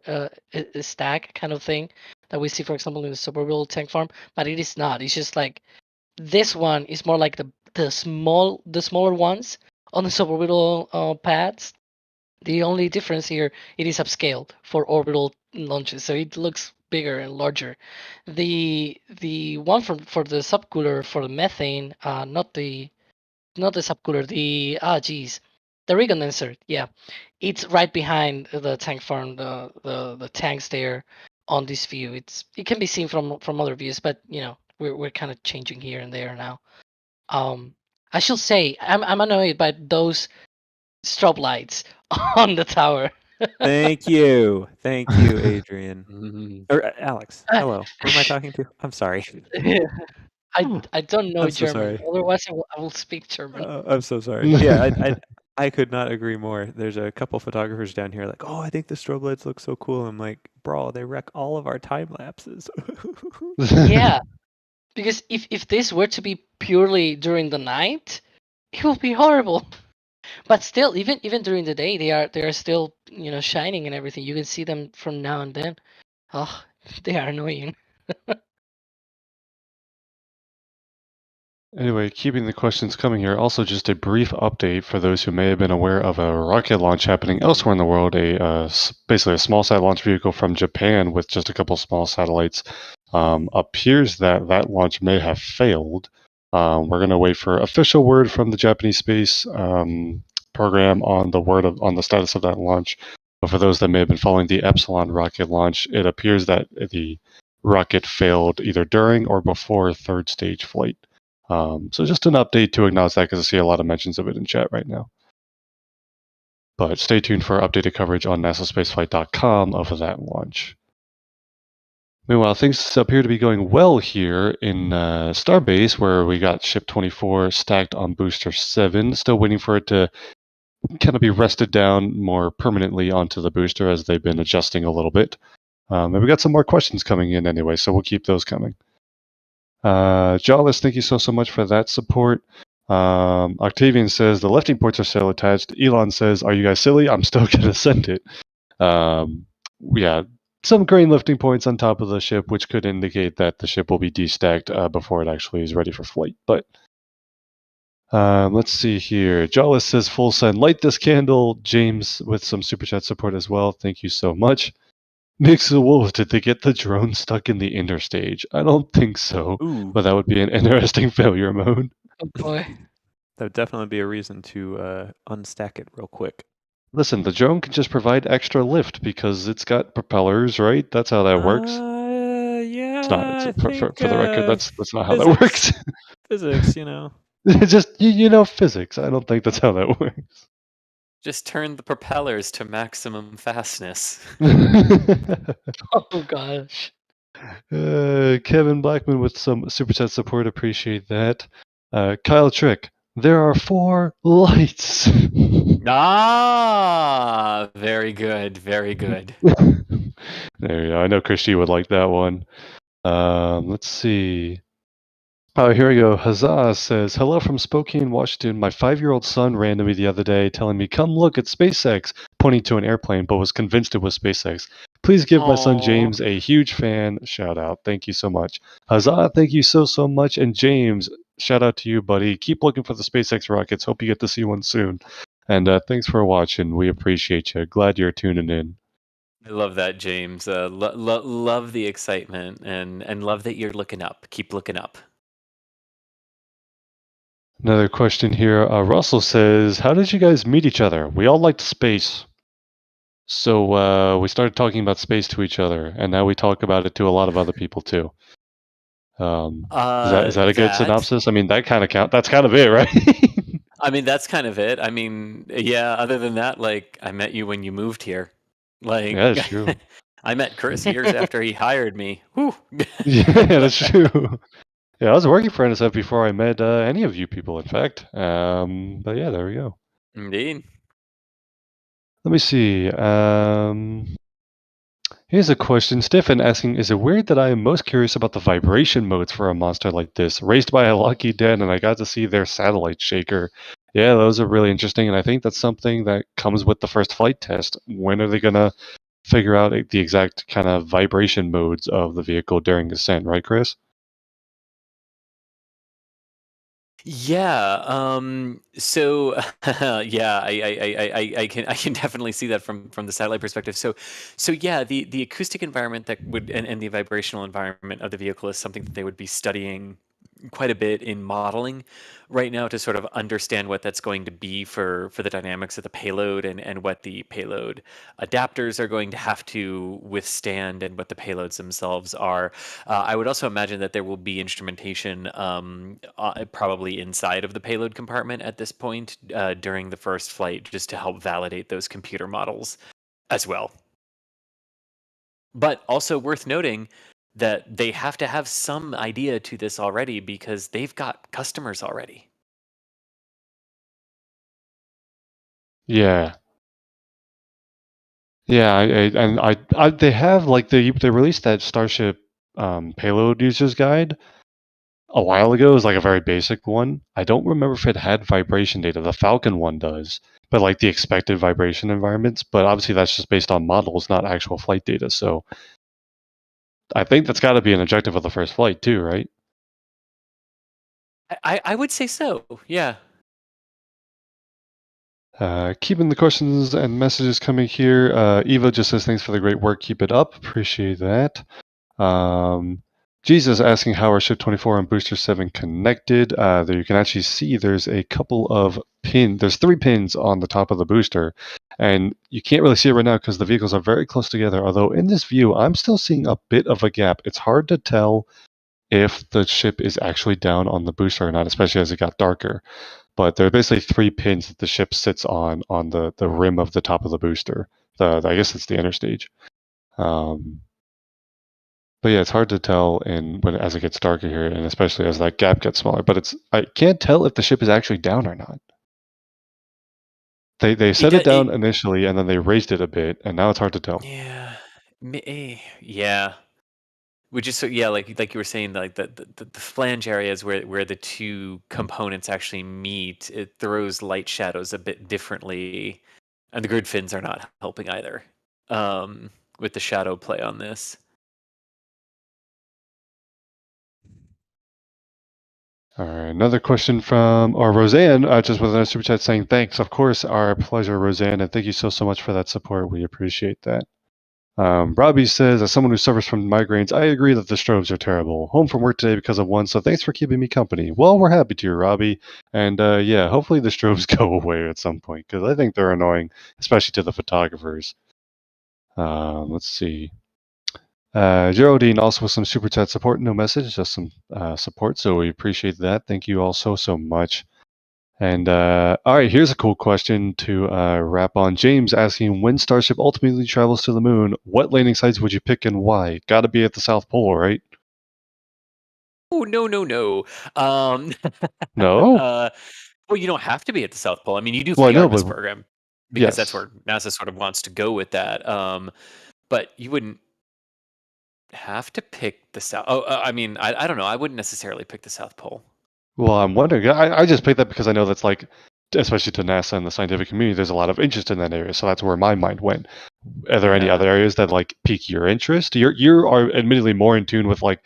stack kind of thing that we see, for example, in the suborbital tank farm, but it is not. It's just like this one is more like the smaller ones on the suborbital pads. The only difference here, it is upscaled for orbital launches, so it looks bigger and larger. The one for the subcooler for the methane, not the subcooler, the recondenser, yeah, it's right behind the tank farm, the tanks there on this view. It can be seen from other views, but we're kind of changing here and there now. I should say I'm annoyed by those strobe lights on the tower. Thank you, Adrian. Mhm. Or Alex. Uh, Hello. Who am I talking to? I'm sorry. I don't know I'm so German. sorry. Otherwise, I will speak German. I'm so sorry. Yeah, I could not agree more. There's a couple photographers down here like, oh, I think the strobe lights look so cool. I'm like, bro, they wreck all of our time lapses. Yeah, because if this were to be purely during the night, it will be horrible. But still, even during the day, they are still shining and everything. You can see them from now and then. Oh, they are annoying. Anyway, keeping the questions coming here, also just a brief update for those who may have been aware of a rocket launch happening elsewhere in the world, basically a small sat launch vehicle from Japan with just a couple small satellites. Appears that launch may have failed. We're going to wait for official word from the Japanese space program on the status of that launch. But for those that may have been following the Epsilon rocket launch, it appears that the rocket failed either during or before third stage flight. So just an update to acknowledge that because I see a lot of mentions of it in chat right now. But stay tuned for updated coverage on NASASpaceflight.com of that launch. Meanwhile, things appear to be going well here in Starbase, where we got Ship 24 stacked on Booster 7. Still waiting for it to kind of be rested down more permanently onto the booster as they've been adjusting a little bit. And we got some more questions coming in anyway, so we'll keep those coming. Jawless, thank you so much for that support. Octavian says the lifting ports are still attached. Elon says, "Are you guys silly? I'm still gonna send it." Yeah, some grain lifting points on top of the ship, which could indicate that the ship will be destacked before it actually is ready for flight. But let's see here. Jawless says, "Full send. Light this candle." James with some super chat support as well. Thank you so much. Mix the Wolves, did they get the drone stuck in the interstage? I don't think so. Ooh. But that would be an interesting failure mode. Oh boy. That would definitely be a reason to unstack it real quick. Listen, the drone can just provide extra lift because it's got propellers, right? That's how that works. Yeah. It's not. I think, For the record, that's not how that physics- works. Physics, you know. Just physics. I don't think that's how that works. Just turn the propellers to maximum fastness. Oh gosh. Kevin Blackman with some super chat support. Appreciate that. Kyle Trick. There are 4 lights. Ah, very good, very good. There you go. I know Christy would like that one. Let's see. Oh, here we go. Huzzah says, "Hello from Spokane, Washington. My 5-year-old son ran to me the other day telling me, 'Come look at SpaceX,' pointing to an airplane, but was convinced it was SpaceX. Please give my son Aw. James a huge fan shout out. Thank you so much." Huzzah, thank you so much. And James, shout out to you, buddy. Keep looking for the SpaceX rockets. Hope you get to see one soon. And thanks for watching. We appreciate you. Glad you're tuning in. I love that, James. Love the excitement and love that you're looking up. Keep looking up. Another question here. Russell says, "How did you guys meet each other? We all liked space. So we started talking about space to each other, and now we talk about it to a lot of other people too." Is that a good synopsis? I mean, that kind of count. That's kind of it, right? I mean, that's kind of it. I mean, yeah. Other than that, like, I met you when you moved here. Like, Yeah, that's true. I met Chris years after he hired me. Whew. Yeah, that's true. Yeah, I was working for NSF before I met any of you people, in fact. But yeah, there we go. Indeed. Let me see. Here's a question. Stefan asking, is it weird that I am most curious about the vibration modes for a monster like this? Raised by a lucky den, and I got to see their satellite shaker. Yeah, those are really interesting, and I think that's something that comes with the first flight test. When are they going to figure out the exact kind of vibration modes of the vehicle during ascent, right, Chris? Yeah. So yeah, I can definitely see that from the satellite perspective. So yeah, the acoustic environment that would and the vibrational environment of the vehicle is something that they would be studying quite a bit in modeling right now to sort of understand what that's going to be for the dynamics of the payload and what the payload adapters are going to have to withstand and what the payloads themselves are. I would also imagine that there will be instrumentation probably inside of the payload compartment at this point during the first flight just to help validate those computer models as well. But also worth noting that they have to have some idea to this already because they've got customers already. Yeah. Yeah, they have like they released that Starship payload users guide a while ago. It was like a very basic one. I don't remember if it had vibration data. The Falcon one does, but like the expected vibration environments. But obviously that's just based on models, not actual flight data. So I think that's got to be an objective of the first flight too, right? I would say so. Yeah. Keeping the questions and messages coming here. Eva just says thanks for the great work. Keep it up. Appreciate that. Jesus asking how are Ship 24 and Booster 7 connected. There you can actually see there's a couple of pins. There's 3 pins on the top of the booster, and you can't really see it right now because the vehicles are very close together. Although in this view, I'm still seeing a bit of a gap. It's hard to tell if the ship is actually down on the booster or not, especially as it got darker. But there are basically 3 pins that the ship sits on the rim of the top of the booster. I guess it's the inner stage. But yeah, it's hard to tell as it gets darker here, and especially as that gap gets smaller. But I can't tell if the ship is actually down or not. They set it down initially, and then they raised it a bit, and now it's hard to tell. Yeah. Yeah. Which is so yeah, like you were saying, like the flange areas where the two components actually meet, it throws light shadows a bit differently, and the grid fins are not helping either with the shadow play on this. All right, another question from Roseanne, just with another super chat saying thanks. Of course, our pleasure, Roseanne, and thank you so much for that support. We appreciate that. Robbie says, as someone who suffers from migraines, I agree that the strobes are terrible. Home from work today because of one, so thanks for keeping me company. Well, we're happy to, Robbie. And yeah, hopefully the strobes go away at some point, because I think they're annoying, especially to the photographers. Let's see. Geraldine also with some super chat support. No message, just some support, so we appreciate that. Thank you all so much. And all right, here's a cool question to wrap on. James asking, when Starship ultimately travels to the moon, what landing sites would you pick and why? Got to be at the South Pole, right? Oh no. No. Well, you don't have to be at the South Pole. I mean, you do for Well, I the know, Artemis but program because that's yes. where NASA sort of wants to go with that. But you wouldn't have to pick the South. Oh, I mean, I don't know. I wouldn't necessarily pick the South Pole. Well, I'm wondering. I just picked that because I know that's like, especially to NASA and the scientific community, there's a lot of interest in that area. So that's where my mind went. Are there any Yeah. other areas that like pique your interest? You are admittedly more in tune with like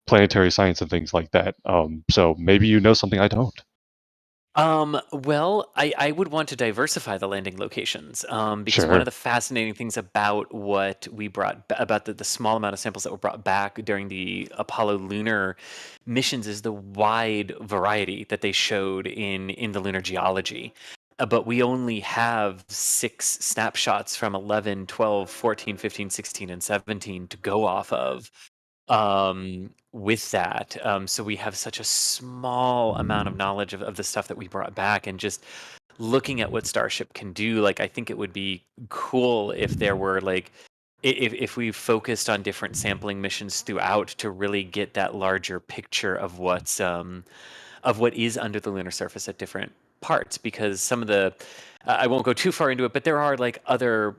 planetary science and things like that. So maybe you know something I don't. Well, I would want to diversify the landing locations because one of Sure. the fascinating things about what we about the small amount of samples that were brought back during the Apollo lunar missions is the wide variety that they showed in the lunar geology. But we only have 6 snapshots from 11, 12, 14, 15, 16, and 17 to go off of with that. So we have such a small amount of knowledge of the stuff that we brought back, and just looking at what Starship can do. Like, I think it would be cool if there were like if we focused on different sampling missions throughout to really get that larger picture of what is under the lunar surface at different parts, because some of the I won't go too far into it, but there are like other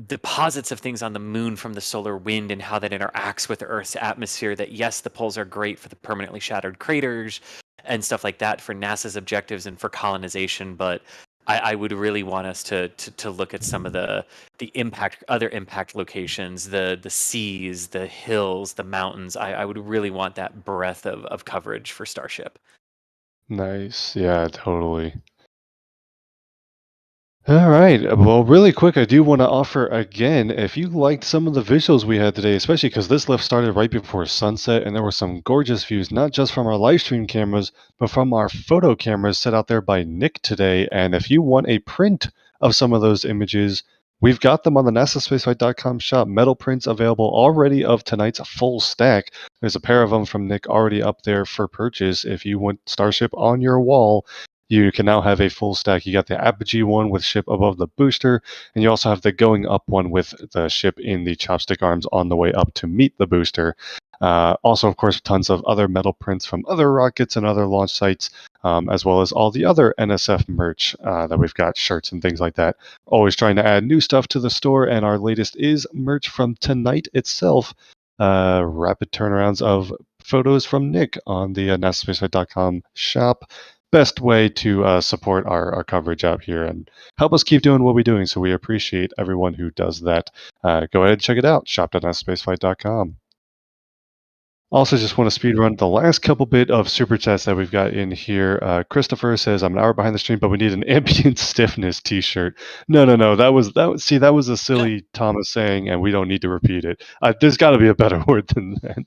deposits of things on the moon from the solar wind and how that interacts with Earth's atmosphere. That yes, the poles are great for the permanently shattered craters and stuff like that for NASA's objectives and for colonization, but I would really want us to look at some of the other impact locations, the seas, the hills, the mountains. I would really want that breadth of coverage for Starship. Nice. Yeah, totally. All right. Well, really quick, I do want to offer again, if you liked some of the visuals we had today, especially because this lift started right before sunset and there were some gorgeous views, not just from our live stream cameras, but from our photo cameras set out there by Nick today. And if you want a print of some of those images, we've got them on the NASASpaceflight.com shop. Metal prints available already of tonight's full stack. There's a pair of them from Nick already up there for purchase. If you want Starship on your wall, you can now have a full stack. You got the apogee one with ship above the booster, and you also have the going up one with the ship in the chopstick arms on the way up to meet the booster. Also, of course, tons of other metal prints from other rockets and other launch sites, as well as all the other NSF merch that we've got, shirts and things like that. Always trying to add new stuff to the store, and our latest is merch from tonight itself. Rapid turnarounds of photos from Nick on the NASASpaceflight.com shop. Best way to support our coverage out here and help us keep doing what we're doing. So we appreciate everyone who does that. Go ahead and check it out, shop.nasaspaceflight.com. Also, just want to speed run the last couple bit of super chats that we've got in here. Christopher says, "I'm an hour behind the stream, but we need an ambient stiffness T-shirt." No. That was a silly Thomas saying, and we don't need to repeat it. There's got to be a better word than that.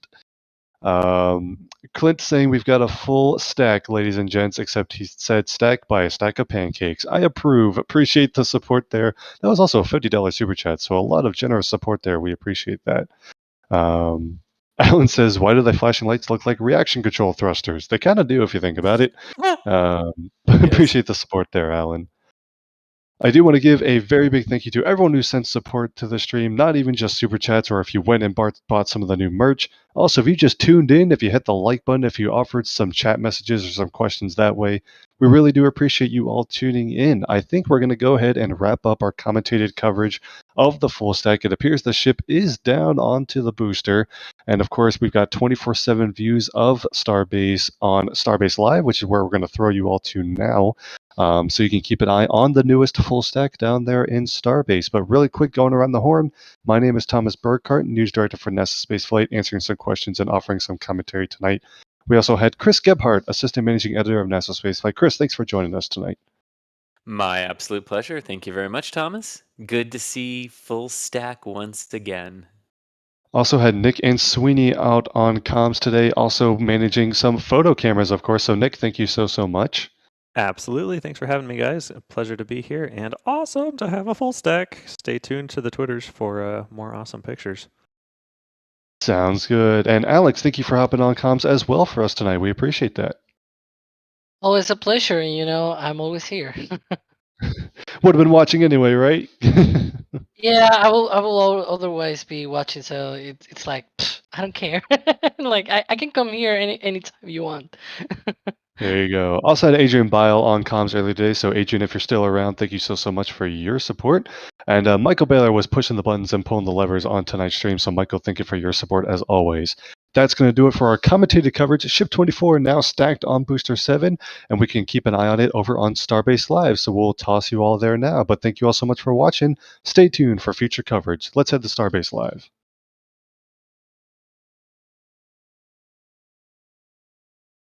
Clint saying we've got a full stack, ladies and gents, except he said stack by a stack of pancakes. I approve. Appreciate the support there. That was also a $50 super chat, so a lot of generous support there. We appreciate that. Alan says, why do the flashing lights look like reaction control thrusters? They kind of do if you think about it. Appreciate the support there, Alan. I do want to give a very big thank you to everyone who sent support to the stream, not even just super chats or if you went and bought some of the new merch. Also, if you just tuned in, if you hit the like button, if you offered some chat messages or some questions that way, we really do appreciate you all tuning in. I think we're going to go ahead and wrap up our commentated coverage of the full stack. It appears the ship is down onto the booster. And of course, we've got 24/7 views of Starbase on Starbase Live, which is where we're going to throw you all to now. So you can keep an eye on the newest full stack down there in Starbase. But really quick, going around the horn, my name is Thomas Burkhart, News Director for NASA Spaceflight, answering some questions and offering some commentary tonight. We also had Chris Gebhardt, Assistant Managing Editor of NASA Spaceflight. Chris, thanks for joining us tonight. My absolute pleasure. Thank you very much, Thomas. Good to see full stack once again. Also had Nick and Sweeney out on comms today, also managing some photo cameras, of course. So Nick, thank you so much. Absolutely. Thanks for having me, guys. A pleasure to be here and awesome to have a full stack. Stay tuned to the Twitters for more awesome pictures. Sounds good. And Alex, thank you for hopping on comms as well for us tonight. We appreciate that. Always a pleasure. I'm always here. Would have been watching anyway, right? Yeah, I will otherwise be watching. So it's like I don't care. Like I can come here anytime you want. There you go. Also had Adrian Bile on comms earlier today. So Adrian, if you're still around, thank you so much for your support. And Michael Baylor was pushing the buttons and pulling the levers on tonight's stream. So Michael, thank you for your support as always. That's going to do it for our commentated coverage. Ship 24 now stacked on Booster 7, and we can keep an eye on it over on Starbase Live. So we'll toss you all there now. But thank you all so much for watching. Stay tuned for future coverage. Let's head to Starbase Live.